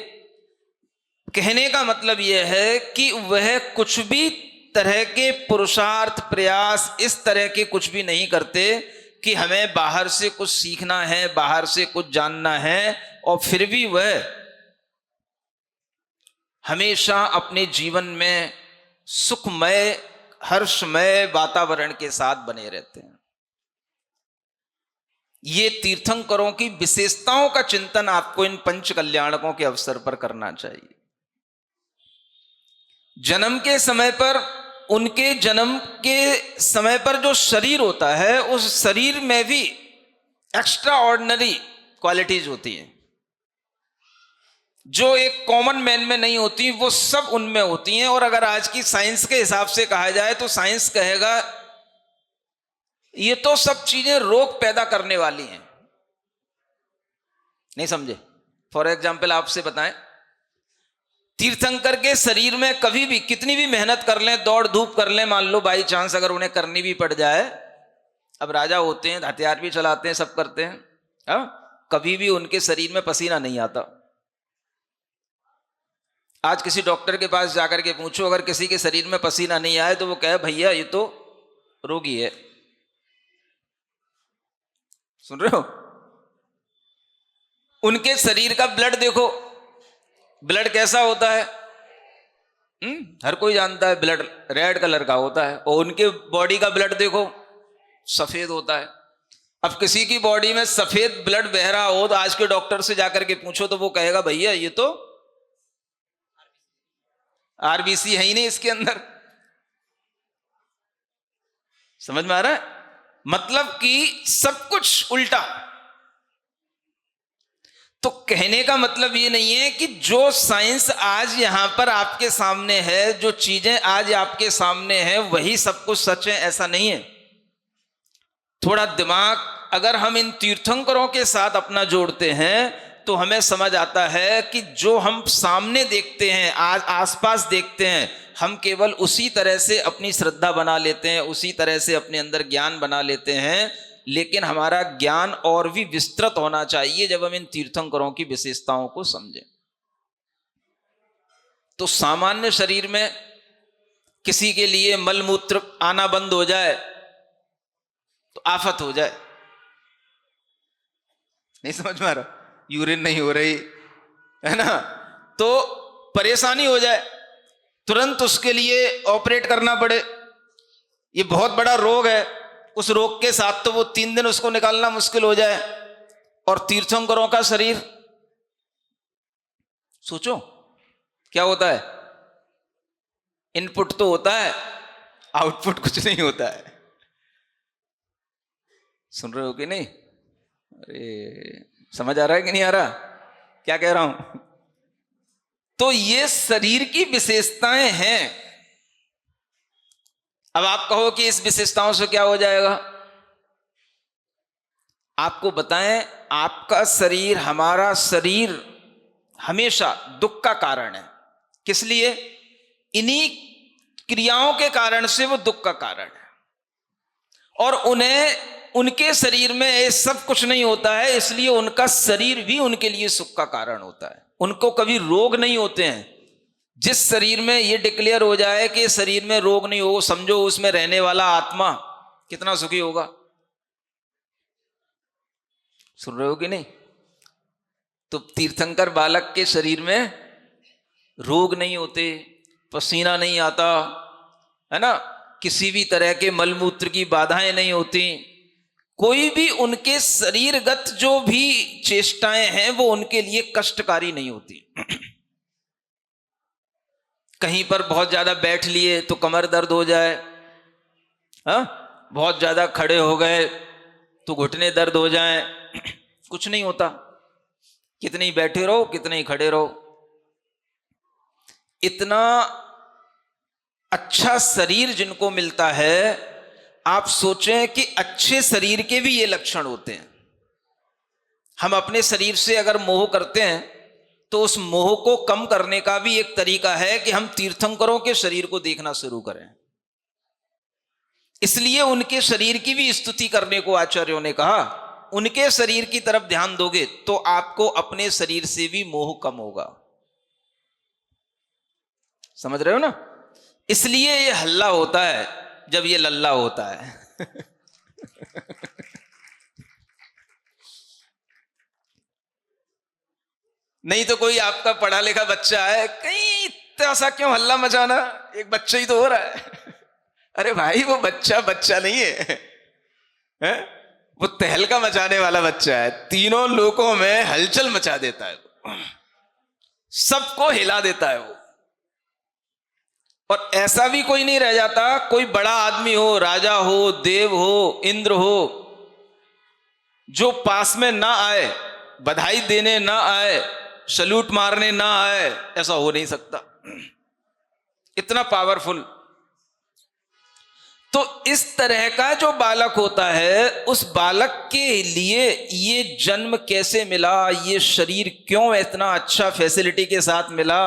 कहने का मतलब यह है कि वह कुछ भी तरह के पुरुषार्थ, प्रयास, इस तरह के कुछ भी नहीं करते कि हमें बाहर से कुछ सीखना है, बाहर से कुछ जानना है, और फिर भी वह हमेशा अपने जीवन में सुखमय, हर्षमय वातावरण के साथ बने रहते हैं। ये तीर्थंकरों की विशेषताओं का चिंतन आपको इन पंच कल्याणकों के अवसर पर करना चाहिए। जन्म के समय पर, उनके जन्म के समय पर जो शरीर होता है, उस शरीर में भी एक्स्ट्रा ऑर्डिनरी क्वालिटीज होती हैं, जो एक कॉमन मैन में नहीं होती, वो सब उनमें होती हैं। और अगर आज की साइंस के हिसाब से कहा जाए तो साइंस कहेगा ये तो सब चीजें रोग पैदा करने वाली हैं। नहीं समझे? फॉर एग्जाम्पल आपसे बताएं, तीर्थंकर के शरीर में कभी भी कितनी भी मेहनत कर लें, दौड़ धूप कर लें, मान लो बाई चांस अगर उन्हें करनी भी पड़ जाए, अब राजा होते हैं, हथियार भी चलाते हैं, सब करते हैं, कभी भी उनके शरीर में पसीना नहीं आता। आज किसी डॉक्टर के पास जाकर के पूछो, अगर किसी के शरीर में पसीना नहीं आए तो वो कहे भैया ये तो रोगी है। सुन रहे हो? उनके शरीर का ब्लड देखो, ब्लड कैसा होता है? हर कोई जानता है, ब्लड रेड कलर का होता है, और उनके बॉडी का ब्लड देखो, सफेद होता है। अब किसी की बॉडी में सफेद ब्लड बह रहा हो तो आज के डॉक्टर से जाकर के पूछो तो वो कहेगा भैया ये तो आरबीसी है ही नहीं इसके अंदर। समझ में आ रहा है? मतलब कि सब कुछ उल्टा। तो कहने का मतलब ये नहीं है कि जो साइंस आज यहां पर आपके सामने है, जो चीजें आज आपके सामने हैं, वही सब कुछ सच है, ऐसा नहीं है। थोड़ा दिमाग अगर हम इन तीर्थंकरों के साथ अपना जोड़ते हैं तो हमें समझ आता है कि जो हम सामने देखते हैं, आज आसपास देखते हैं, हम केवल उसी तरह से अपनी श्रद्धा बना लेते हैं, उसी तरह से अपने अंदर ज्ञान बना लेते हैं, लेकिन हमारा ज्ञान और भी विस्तृत होना चाहिए जब हम इन तीर्थंकरों की विशेषताओं को समझें। तो सामान्य शरीर में किसी के लिए मलमूत्र आना बंद हो जाए तो आफत हो जाए, नहीं समझ में आ रहा, यूरिन नहीं हो रही है ना, तो परेशानी हो जाए, तुरंत उसके लिए ऑपरेट करना पड़े, ये बहुत बड़ा रोग है, उस रोग के साथ तो वो 3 दिन उसको निकालना मुश्किल हो जाए। और तीर्थंकरों का शरीर सोचो क्या होता है, इनपुट तो होता है, आउटपुट कुछ नहीं होता है। सुन रहे हो कि नहीं? अरे समझ आ रहा है कि नहीं आ रहा क्या कह रहा हूं? तो ये शरीर की विशेषताएं हैं। अब आप कहो कि इस विशेषताओं से क्या हो जाएगा? आपको बताएं, आपका शरीर, हमारा शरीर हमेशा दुख का कारण है। किस लिए? इन्हीं क्रियाओं के कारण से वो दुख का कारण है। और उनके शरीर में ये सब कुछ नहीं होता है, इसलिए उनका शरीर भी उनके लिए सुख का कारण होता है। उनको कभी रोग नहीं होते हैं। जिस शरीर में ये डिक्लेयर हो जाए कि शरीर में रोग नहीं हो, समझो उसमें रहने वाला आत्मा कितना सुखी होगा। सुन रहे हो कि नहीं? तो तीर्थंकर बालक के शरीर में रोग नहीं होते, पसीना नहीं आता है ना, किसी भी तरह के मलमूत्र की बाधाएं नहीं होती, कोई भी उनके शरीरगत जो भी चेष्टाएं हैं वो उनके लिए कष्टकारी नहीं होती। कहीं पर बहुत ज्यादा बैठ लिए तो कमर दर्द हो जाए, हाँ, बहुत ज्यादा खड़े हो गए तो घुटने दर्द हो जाएं, कुछ नहीं होता। कितने ही बैठे रहो, कितने ही खड़े रहो। इतना अच्छा शरीर जिनको मिलता है, आप सोचें कि अच्छे शरीर के भी ये लक्षण होते हैं। हम अपने शरीर से अगर मोह करते हैं तो उस मोह को कम करने का भी एक तरीका है कि हम तीर्थंकरों के शरीर को देखना शुरू करें। इसलिए उनके शरीर की भी स्तुति करने को आचार्यों ने कहा। उनके शरीर की तरफ ध्यान दोगे तो आपको अपने शरीर से भी मोह कम होगा। समझ रहे हो ना? इसलिए ये हल्ला होता है जब ये लल्ला होता है। नहीं तो कोई आपका पढ़ा लिखा बच्चा है, कहीं इतना सा क्यों हल्ला मचाना, एक बच्चा ही तो हो रहा है। अरे भाई वो बच्चा नहीं है? वो तहलका मचाने वाला बच्चा है, तीनों लोकों में हलचल मचा देता है, सबको हिला देता है वो। और ऐसा भी कोई नहीं रह जाता, कोई बड़ा आदमी हो, राजा हो, देव हो, इंद्र हो, जो पास में ना आए, बधाई देने ना आए, सल्यूट मारने ना आए, ऐसा हो नहीं सकता। इतना पावरफुल। तो इस तरह का जो बालक होता है, उस बालक के लिए ये जन्म कैसे मिला, ये शरीर क्यों इतना अच्छा फैसिलिटी के साथ मिला,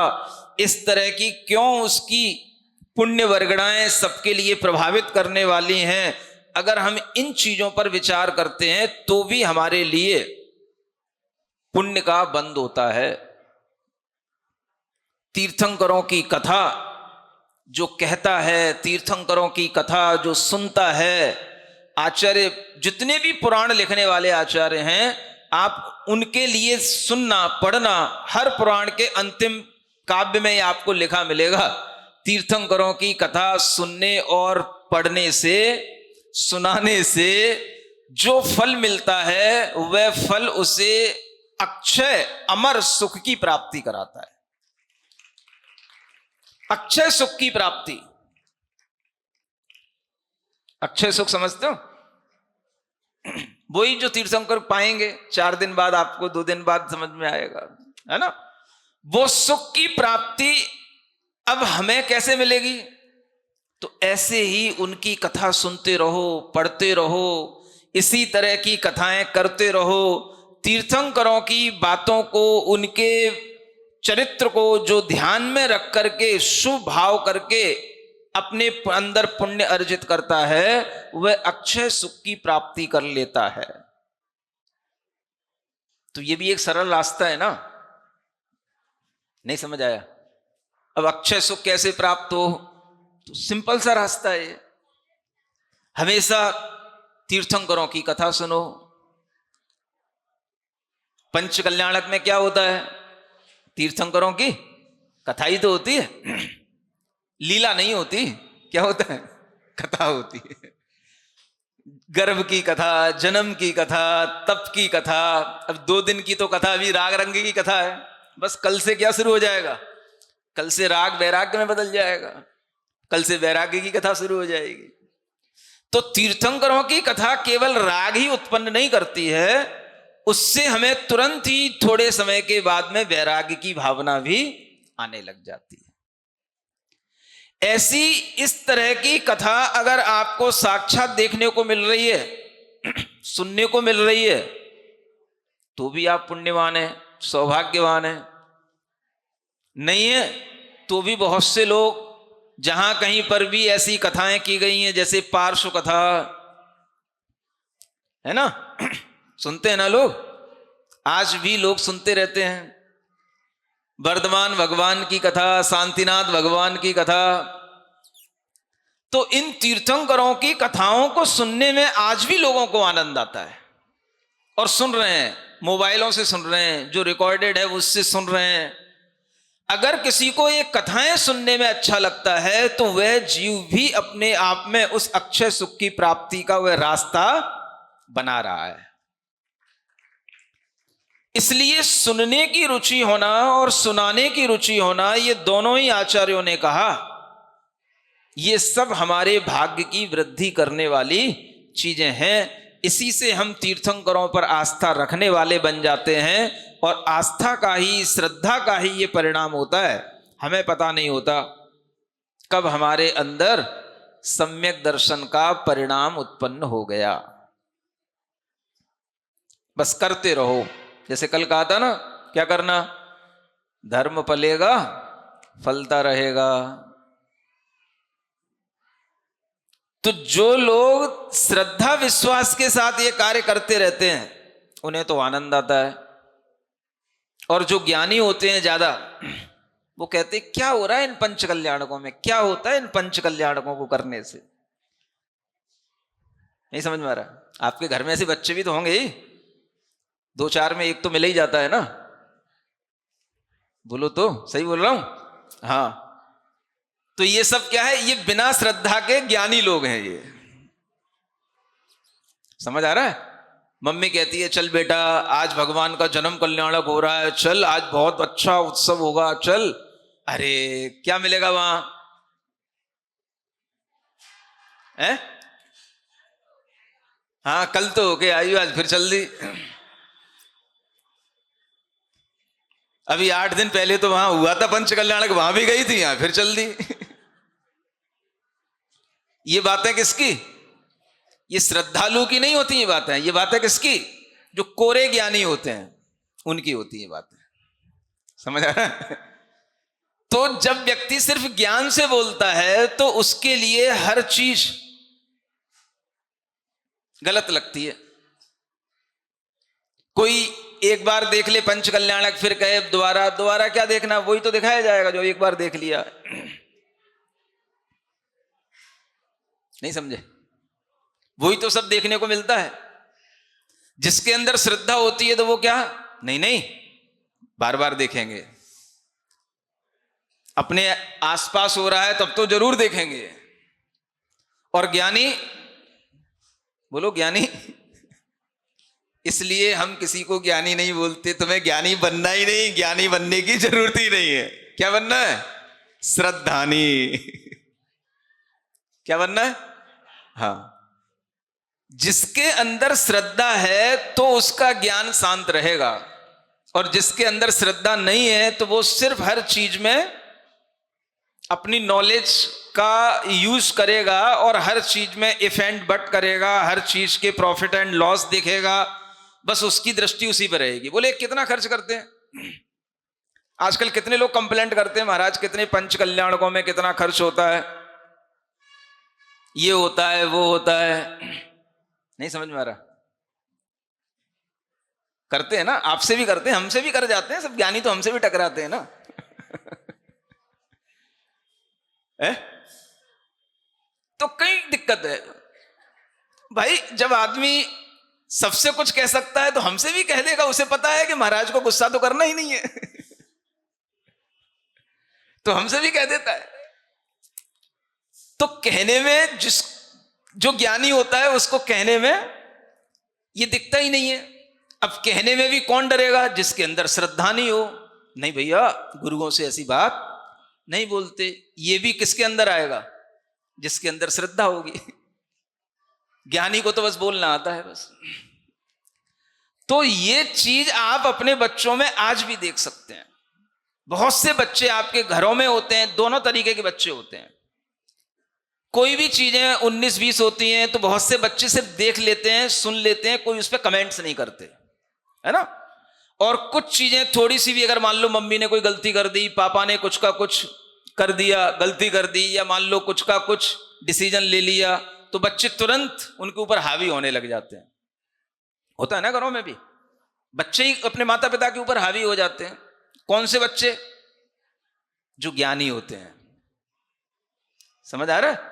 इस तरह की क्यों उसकी पुण्य वर्गणाएं सबके लिए प्रभावित करने वाली हैं, अगर हम इन चीजों पर विचार करते हैं तो भी हमारे लिए पुण्य का बंद होता है। तीर्थंकरों की कथा जो कहता है, तीर्थंकरों की कथा जो सुनता है, आचार्य जितने भी पुराण लिखने वाले आचार्य हैं, आप उनके लिए सुनना, पढ़ना, हर पुराण के अंतिम काव्य में आपको लिखा मिलेगा, तीर्थंकरों की कथा सुनने और पढ़ने से, सुनाने से जो फल मिलता है वह फल उसे अक्षय अमर सुख की प्राप्ति कराता है। अक्षय सुख की प्राप्ति। अक्षय सुख समझते हो? वही जो तीर्थंकर पाएंगे, 4 दिन बाद आपको, 2 दिन बाद समझ में आएगा, है ना? वो सुख की प्राप्ति अब हमें कैसे मिलेगी? तो ऐसे ही उनकी कथा सुनते रहो, पढ़ते रहो, इसी तरह की कथाएं करते रहो, तीर्थंकरों की बातों को, उनके चरित्र को जो ध्यान में रख करके, शुभ भाव करके अपने अंदर पुण्य अर्जित करता है वह अक्षय सुख की प्राप्ति कर लेता है। तो ये भी एक सरल रास्ता है ना, नहीं समझ आया? अब अक्षय सुख कैसे प्राप्त हो, तो सिंपल सा रास्ता है। हमेशा तीर्थंकरों की कथा सुनो। पंच कल्याणक में क्या होता है? तीर्थंकरों की कथा ही तो होती है, लीला नहीं होती। क्या होता है? कथा होती है। गर्भ की कथा, जन्म की कथा, तप की कथा। अब 2 दिन की तो कथा अभी राग रंग की कथा है, बस कल से क्या शुरू हो जाएगा? कल से राग वैराग्य में बदल जाएगा, कल से वैराग्य की कथा शुरू हो जाएगी। तो तीर्थंकरों की कथा केवल राग ही उत्पन्न नहीं करती है, उससे हमें तुरंत ही थोड़े समय के बाद में वैराग्य की भावना भी आने लग जाती है। ऐसी इस तरह की कथा अगर आपको साक्षात देखने को मिल रही है, सुनने को मिल रही है, तो भी आप पुण्यवान हैं, सौभाग्यवान हैं। नहीं है तो भी बहुत से लोग, जहां कहीं पर भी ऐसी कथाएं की गई हैं, जैसे पार्श्व कथा है ना, सुनते हैं ना लोग, आज भी लोग सुनते रहते हैं। वर्धमान भगवान की कथा, शांतिनाथ भगवान की कथा। तो इन तीर्थंकरों की कथाओं को सुनने में आज भी लोगों को आनंद आता है, और सुन रहे हैं, मोबाइलों से सुन रहे हैं, जो रिकॉर्डेड है उससे सुन रहे हैं। अगर किसी को ये कथाएं सुनने में अच्छा लगता है तो वह जीव भी अपने आप में उस अक्षय सुख की प्राप्ति का वह रास्ता बना रहा है। इसलिए सुनने की रुचि होना और सुनाने की रुचि होना, ये दोनों ही आचार्यों ने कहा, ये सब हमारे भाग्य की वृद्धि करने वाली चीजें हैं। इसी से हम तीर्थंकरों पर आस्था रखने वाले बन जाते हैं, और आस्था का ही, श्रद्धा का ही ये परिणाम होता है। हमें पता नहीं होता कब हमारे अंदर सम्यक दर्शन का परिणाम उत्पन्न हो गया। बस करते रहो। जैसे कल कहा था ना, क्या करना? धर्म पलेगा, फलता रहेगा। तो जो लोग श्रद्धा विश्वास के साथ ये कार्य करते रहते हैं, उन्हें तो आनंद आता है। और जो ज्ञानी होते हैं ज्यादा, वो कहते हैं क्या हो रहा है इन पंच कल्याणकों में, क्या होता है इन पंच कल्याणकों को करने से। नहीं समझ में आ रहा? आपके घर में ऐसे बच्चे भी तो होंगे ही, 2-4 में एक तो मिल ही जाता है ना। बोलो तो, सही बोल रहा हूं? हाँ। तो ये सब क्या है? ये बिना श्रद्धा के ज्ञानी लोग हैं। ये समझ आ रहा है? मम्मी कहती है चल बेटा, आज भगवान का जन्म कल्याणक हो रहा है, चल आज बहुत अच्छा उत्सव होगा, चल। अरे क्या मिलेगा वहां? है? हाँ, कल तो होके आई, आज फिर चल दी। अभी 8 दिन पहले तो वहां हुआ था पंच कल्याणक, वहां भी गई थी, यहां फिर चल दी। ये बातें किसकी? ये श्रद्धालु की नहीं होती ये बातें। ये बातें किसकी? जो कोरे ज्ञानी होते हैं, उनकी होती है बातें। समझ आ रहा है? तो जब व्यक्ति सिर्फ ज्ञान से बोलता है तो उसके लिए हर चीज गलत लगती है। कोई एक बार देख ले पंच कल्याणक, फिर कहे दोबारा दोबारा क्या देखना, वही तो दिखाया जाएगा जो एक बार देख लिया। नहीं समझे? वही तो सब देखने को मिलता है। जिसके अंदर श्रद्धा होती है तो वो क्या, नहीं नहीं बार बार देखेंगे। अपने आसपास हो रहा है तब तो जरूर देखेंगे। और ज्ञानी, बोलो ज्ञानी। इसलिए हम किसी को ज्ञानी नहीं बोलते। तुम्हें ज्ञानी बनना ही नहीं, ज्ञानी बनने की जरूरत ही नहीं है। क्या बनना है? श्रद्धानी। क्या बनना है? हाँ, जिसके अंदर श्रद्धा है तो उसका ज्ञान शांत रहेगा, और जिसके अंदर श्रद्धा नहीं है तो वो सिर्फ हर चीज में अपनी नॉलेज का यूज करेगा, और हर चीज में इफ एंड बट करेगा, हर चीज के प्रॉफिट एंड लॉस देखेगा। बस उसकी दृष्टि उसी पर रहेगी। बोले कितना खर्च करते हैं आजकल? कितने लोग कंप्लेंट करते हैं महाराज कितने पंच कल्याणकों में कितना खर्च होता है। ये होता है वो होता है, नहीं समझ में आ रहा? करते हैं ना, आपसे भी करते हैं, हमसे भी कर जाते हैं, सब ज्ञानी तो हमसे भी टकराते हैं ना। है? तो कई दिक्कत है भाई। जब आदमी सबसे कुछ कह सकता है तो हमसे भी कह देगा, उसे पता है कि महाराज को गुस्सा तो करना ही नहीं है। तो हमसे भी कह देता है। तो कहने में जो ज्ञानी होता है उसको कहने में ये दिखता ही नहीं है। अब कहने में भी कौन डरेगा? जिसके अंदर श्रद्धा नहीं हो। नहीं भैया, गुरुओं से ऐसी बात नहीं बोलते। ये भी किसके अंदर आएगा? जिसके अंदर श्रद्धा होगी। ज्ञानी को तो बस बोलना आता है बस। तो ये चीज आप अपने बच्चों में आज भी देख सकते हैं। बहुत से बच्चे आपके घरों में होते हैं, दोनों तरीके के बच्चे होते हैं। कोई भी चीजें 19-20 होती हैं तो बहुत से बच्चे सिर्फ देख लेते हैं, सुन लेते हैं, कोई उस पर कमेंट्स नहीं करते, है ना। और कुछ चीजें थोड़ी सी भी, अगर मान लो मम्मी ने कोई गलती कर दी, पापा ने कुछ का कुछ कर दिया, गलती कर दी, या मान लो कुछ का कुछ डिसीजन ले लिया, तो बच्चे तुरंत उनके ऊपर हावी होने लग जाते हैं। होता है ना घरों में भी, बच्चे ही अपने माता पिता के ऊपर हावी हो जाते हैं। कौन से बच्चे? जो ज्ञानी होते हैं। समझ आ रहा है?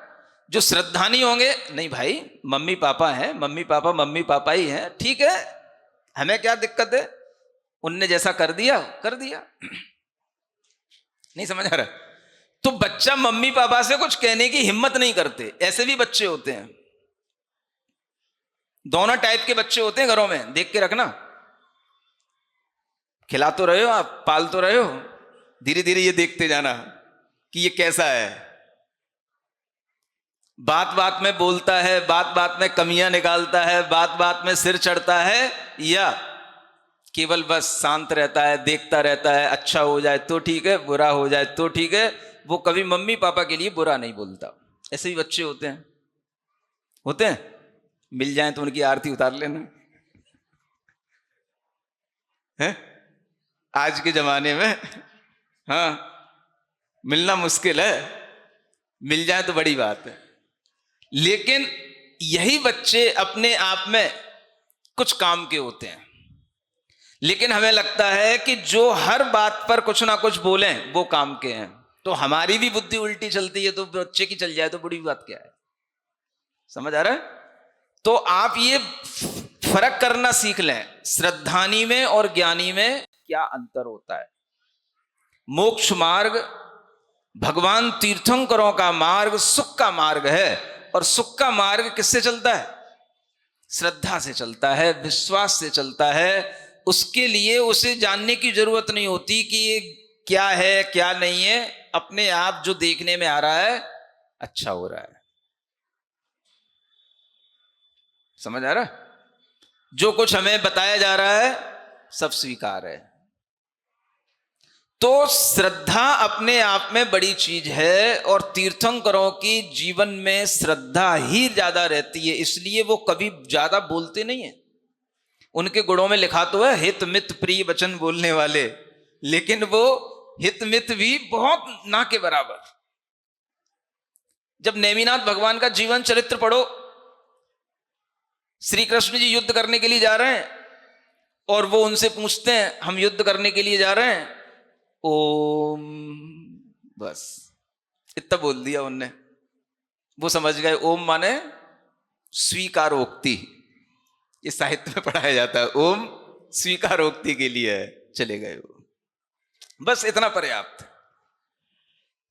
जो श्रद्धा नहीं होंगे, नहीं भाई मम्मी पापा हैं, मम्मी पापा ही हैं, ठीक है, हमें क्या दिक्कत है, उनने जैसा कर दिया कर दिया। नहीं समझ आ रहा? तो बच्चा मम्मी पापा से कुछ कहने की हिम्मत नहीं करते। ऐसे भी बच्चे होते हैं। दोनों टाइप के बच्चे होते हैं घरों में, देख के रखना। खिला तो रहे हो आप, पाल तो रहे हो, धीरे धीरे ये देखते जाना कि ये कैसा है। बात बात में बोलता है, बात बात में कमियां निकालता है, बात बात में सिर चढ़ता है, या केवल बस शांत रहता है, देखता रहता है, अच्छा हो जाए तो ठीक है, बुरा हो जाए तो ठीक है। वो कभी मम्मी पापा के लिए बुरा नहीं बोलता। ऐसे भी बच्चे होते हैं, होते हैं। मिल जाए तो उनकी आरती उतार लेना है आज के जमाने में। हाँ, मिलना मुश्किल है, मिल जाए तो बड़ी बात है। लेकिन यही बच्चे अपने आप में कुछ काम के होते हैं। लेकिन हमें लगता है कि जो हर बात पर कुछ ना कुछ बोलें वो काम के हैं। तो हमारी भी बुद्धि उल्टी चलती है, तो बच्चे की चल जाए तो बड़ी बात क्या है। समझ आ रहा है? तो आप ये फर्क करना सीख लें, श्रद्धानी में और ज्ञानी में क्या अंतर होता है। मोक्ष मार्ग, भगवान तीर्थंकरों का मार्ग सुख का मार्ग है। और सुख का मार्ग किससे चलता है? श्रद्धा से चलता है, विश्वास से चलता है। उसके लिए उसे जानने की जरूरत नहीं होती कि ये क्या है क्या नहीं है। अपने आप जो देखने में आ रहा है अच्छा हो रहा है। समझ आ रहा है? जो कुछ हमें बताया जा रहा है सब स्वीकार है। तो श्रद्धा अपने आप में बड़ी चीज है। और तीर्थंकरों की जीवन में श्रद्धा ही ज्यादा रहती है, इसलिए वो कभी ज्यादा बोलते नहीं है। उनके गुणों में लिखा तो है हित मित प्रिय वचन बोलने वाले, लेकिन वो हित मित भी बहुत ना के बराबर। जब नेमिनाथ भगवान का जीवन चरित्र पढ़ो, श्री कृष्ण जी युद्ध करने के लिए जा रहे हैं और वो उनसे पूछते हैं हम युद्ध करने के लिए जा रहे हैं, ओम, बस इतना बोल दिया उनने। वो समझ गए ओम माने स्वीकारोक्ति। ये साहित्य में पढ़ाया जाता है, ओम स्वीकारोक्ति के लिए है, चले गए वो। बस इतना पर्याप्त।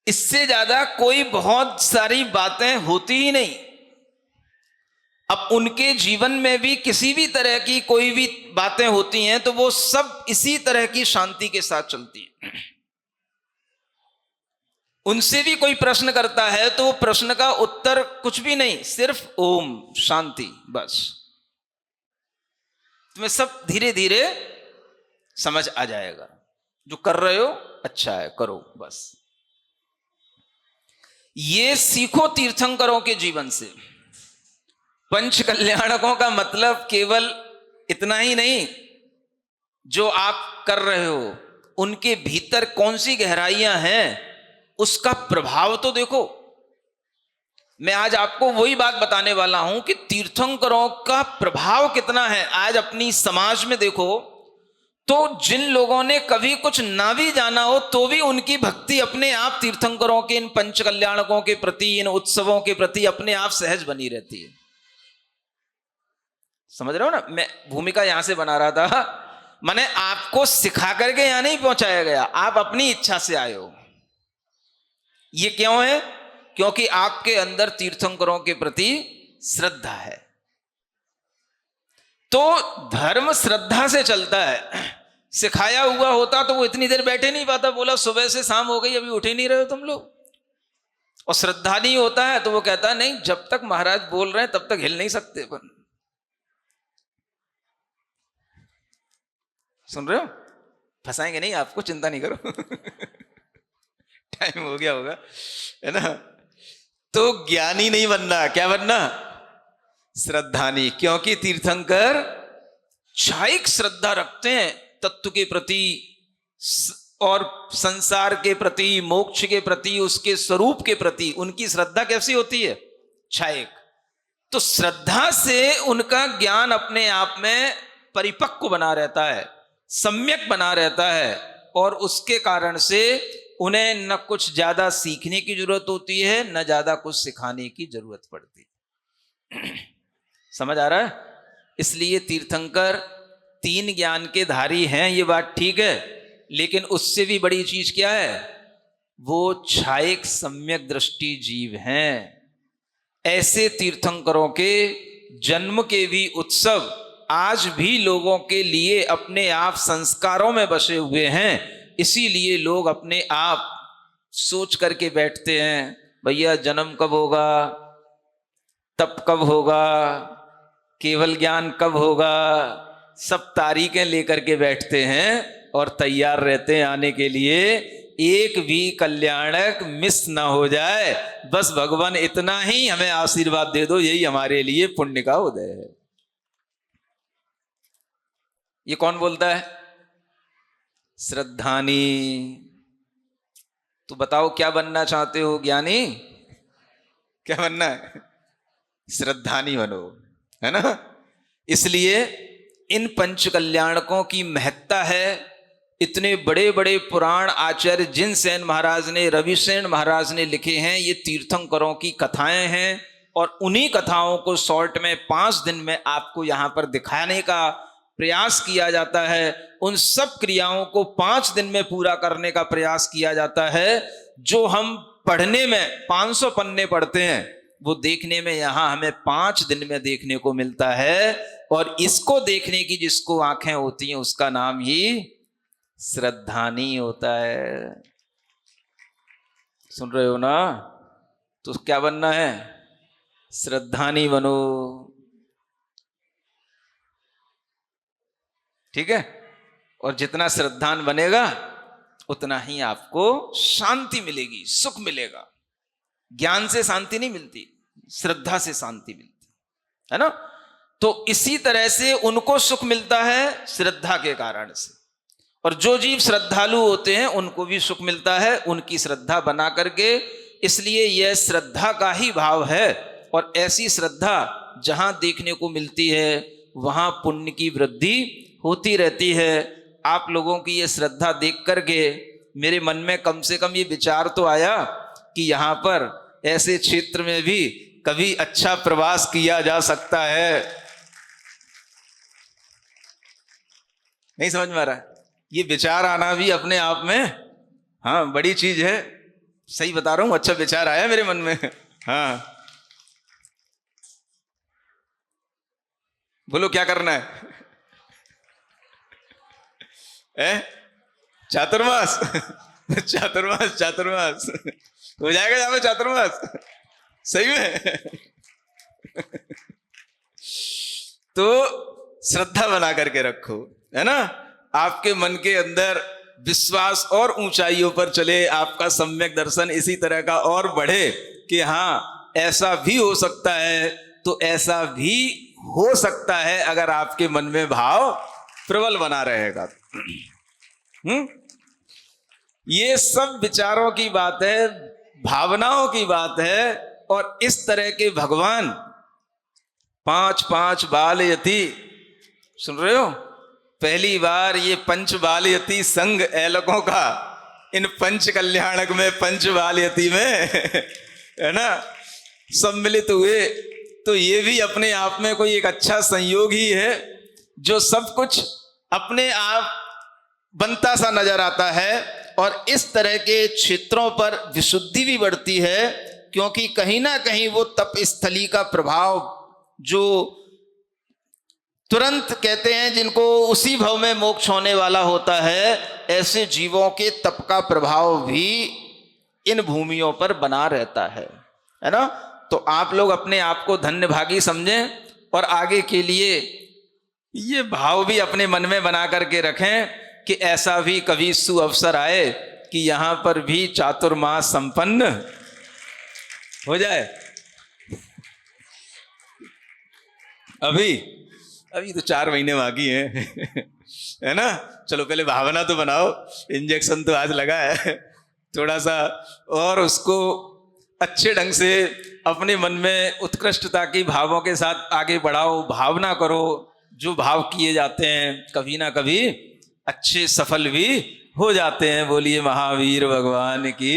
इससे ज्यादा कोई बहुत सारी बातें होती ही नहीं। अब उनके जीवन में भी किसी भी तरह की कोई भी बातें होती हैं तो वो सब इसी तरह की शांति के साथ चलती हैं। उनसे भी कोई प्रश्न करता है तो वो प्रश्न का उत्तर कुछ भी नहीं, सिर्फ ओम शांति, बस। तुम्हें सब धीरे धीरे समझ आ जाएगा। जो कर रहे हो अच्छा है, करो बस। ये सीखो तीर्थंकरों के जीवन से। पंच कल्याणकों का मतलब केवल इतना ही नहीं, जो आप कर रहे हो उनके भीतर कौन सी गहराइयां हैं उसका प्रभाव तो देखो। मैं आज आपको वही बात बताने वाला हूं कि तीर्थंकरों का प्रभाव कितना है। आज अपनी समाज में देखो तो जिन लोगों ने कभी कुछ ना भी जाना हो तो भी उनकी भक्ति अपने आप तीर्थंकरों के, इन पंच कल्याणकों के प्रति, इन उत्सवों के प्रति अपने आप सहज बनी रहती है। समझ रहे हो ना, मैं भूमिका यहां से बना रहा था। माने आपको सिखा करके यहां नहीं पहुंचाया गया, आप अपनी इच्छा से आए हो। ये क्यों है? क्योंकि आपके अंदर तीर्थंकरों के प्रति श्रद्धा है। तो धर्म श्रद्धा से चलता है। सिखाया हुआ होता तो वो इतनी देर बैठे नहीं पाता, बोला सुबह से शाम हो गई अभी उठे नहीं रहे हो तुम लोग। और श्रद्धा नहीं होता है तो वो कहता नहीं, जब तक महाराज बोल रहे हैं तब तक हिल नहीं सकते अपन। सुन रहे हो? फंसाएंगे नहीं आपको, चिंता नहीं करो। टाइम हो गया होगा, है ना। तो ज्ञानी नहीं बनना, क्या बनना? श्रद्धानी। क्योंकि तीर्थंकर क्षायिक श्रद्धा रखते हैं तत्व के प्रति और संसार के प्रति, मोक्ष के प्रति, उसके स्वरूप के प्रति उनकी श्रद्धा कैसी होती है? क्षायिक। तो श्रद्धा से उनका ज्ञान अपने आप में परिपक्व बना रहता है, सम्यक बना रहता है, और उसके कारण से उन्हें न कुछ ज्यादा सीखने की जरूरत होती है, न ज्यादा कुछ सिखाने की जरूरत पड़ती। समझ आ रहा है? इसलिए तीर्थंकर तीन ज्ञान के धारी हैं, ये बात ठीक है, लेकिन उससे भी बड़ी चीज क्या है? वो क्षायिक सम्यक दृष्टि जीव हैं। ऐसे तीर्थंकरों के जन्म के भी उत्सव आज भी लोगों के लिए अपने आप संस्कारों में बसे हुए हैं। इसीलिए लोग अपने आप सोच करके बैठते हैं, भैया जन्म कब होगा, तप कब होगा, केवल ज्ञान कब होगा, सब तारीखें लेकर के बैठते हैं और तैयार रहते हैं आने के लिए। एक भी कल्याणक मिस ना हो जाए, बस भगवान इतना ही हमें आशीर्वाद दे दो, यही हमारे लिए पुण्य का उदय है। ये कौन बोलता है? श्रद्धानी। तो बताओ क्या बनना चाहते हो? ज्ञानी? क्या बनना है? श्रद्धानी बनो, है ना। इसलिए इन पंच कल्याणकों की महत्ता है। इतने बड़े बड़े पुराण आचार्य जिनसेन महाराज ने, रविसेन महाराज ने लिखे हैं, ये तीर्थंकरों की कथाएं हैं, और उन्हीं कथाओं को शॉर्ट में 5 दिन में आपको यहां पर दिखाने का प्रयास किया जाता है। उन सब क्रियाओं को 5 दिन में पूरा करने का प्रयास किया जाता है। जो हम पढ़ने में 500 पन्ने पढ़ते हैं, वो देखने में यहां हमें 5 दिन में देखने को मिलता है। और इसको देखने की जिसको आंखें होती हैं उसका नाम ही श्रद्धानी होता है। सुन रहे हो ना? तो क्या बनना है? श्रद्धानी बनो। ठीक है? और जितना श्रद्धान बनेगा उतना ही आपको शांति मिलेगी, सुख मिलेगा। ज्ञान से शांति नहीं मिलती, श्रद्धा से शांति मिलती है ना। तो इसी तरह से उनको सुख मिलता है श्रद्धा के कारण से, और जो जीव श्रद्धालु होते हैं उनको भी सुख मिलता है उनकी श्रद्धा बना करके। इसलिए यह श्रद्धा का ही भाव है, और ऐसी श्रद्धा जहां देखने को मिलती है वहां पुण्य की वृद्धि होती रहती है। आप लोगों की ये श्रद्धा देख करके मेरे मन में कम से कम ये विचार तो आया कि यहाँ पर ऐसे क्षेत्र में भी कभी अच्छा प्रवास किया जा सकता है। नहीं समझ में आ रहा है? ये विचार आना भी अपने आप में हाँ बड़ी चीज है। सही बता रहा हूं, अच्छा विचार आया मेरे मन में। हाँ बोलो क्या करना है? चातुर्मास। चातुर्मास, चातुर्मास हो जाएगा यहाँ पे चातुर्मास, सही में। तो श्रद्धा बना करके रखो, है ना। आपके मन के अंदर विश्वास और ऊंचाइयों पर चले, आपका सम्यक दर्शन इसी तरह का और बढ़े कि हाँ ऐसा भी हो सकता है। तो ऐसा भी हो सकता है अगर आपके मन में भाव प्रबल बना रहेगा। ये सब विचारों की बात है, भावनाओं की बात है, और इस तरह के भगवान 5 बाल यति, सुन रहे हो, पहली बार ये 5 बाल यति संघ ऐलकों का इन पंच कल्याणक में, 5 बाल यति में है ना, सम्मिलित हुए। तो ये भी अपने आप में कोई एक अच्छा संयोग ही है, जो सब कुछ अपने आप बनता सा नजर आता है। और इस तरह के क्षेत्रों पर विशुद्धि भी बढ़ती है, क्योंकि कहीं ना कहीं वो तप स्थली का प्रभाव, जो तुरंत कहते हैं जिनको उसी भव में मोक्ष होने वाला होता है, ऐसे जीवों के तप का प्रभाव भी इन भूमियों पर बना रहता है ना। तो आप लोग अपने आप को धन्य भागी समझें और आगे के लिए ये भाव भी अपने मन में बना करके रखें कि ऐसा भी कभी सुअवसर आए कि यहाँ पर भी चातुर्मास संपन्न हो जाए। अभी तो 4 महीने बाकी हैं है ना। चलो पहले भावना तो बनाओ, इंजेक्शन तो आज लगा है, थोड़ा सा और उसको अच्छे ढंग से अपने मन में उत्कृष्टता की भावों के साथ आगे बढ़ाओ, भावना करो। जो भाव किए जाते हैं कभी ना कभी अच्छे सफल भी हो जाते हैं। बोलिए महावीर भगवान की।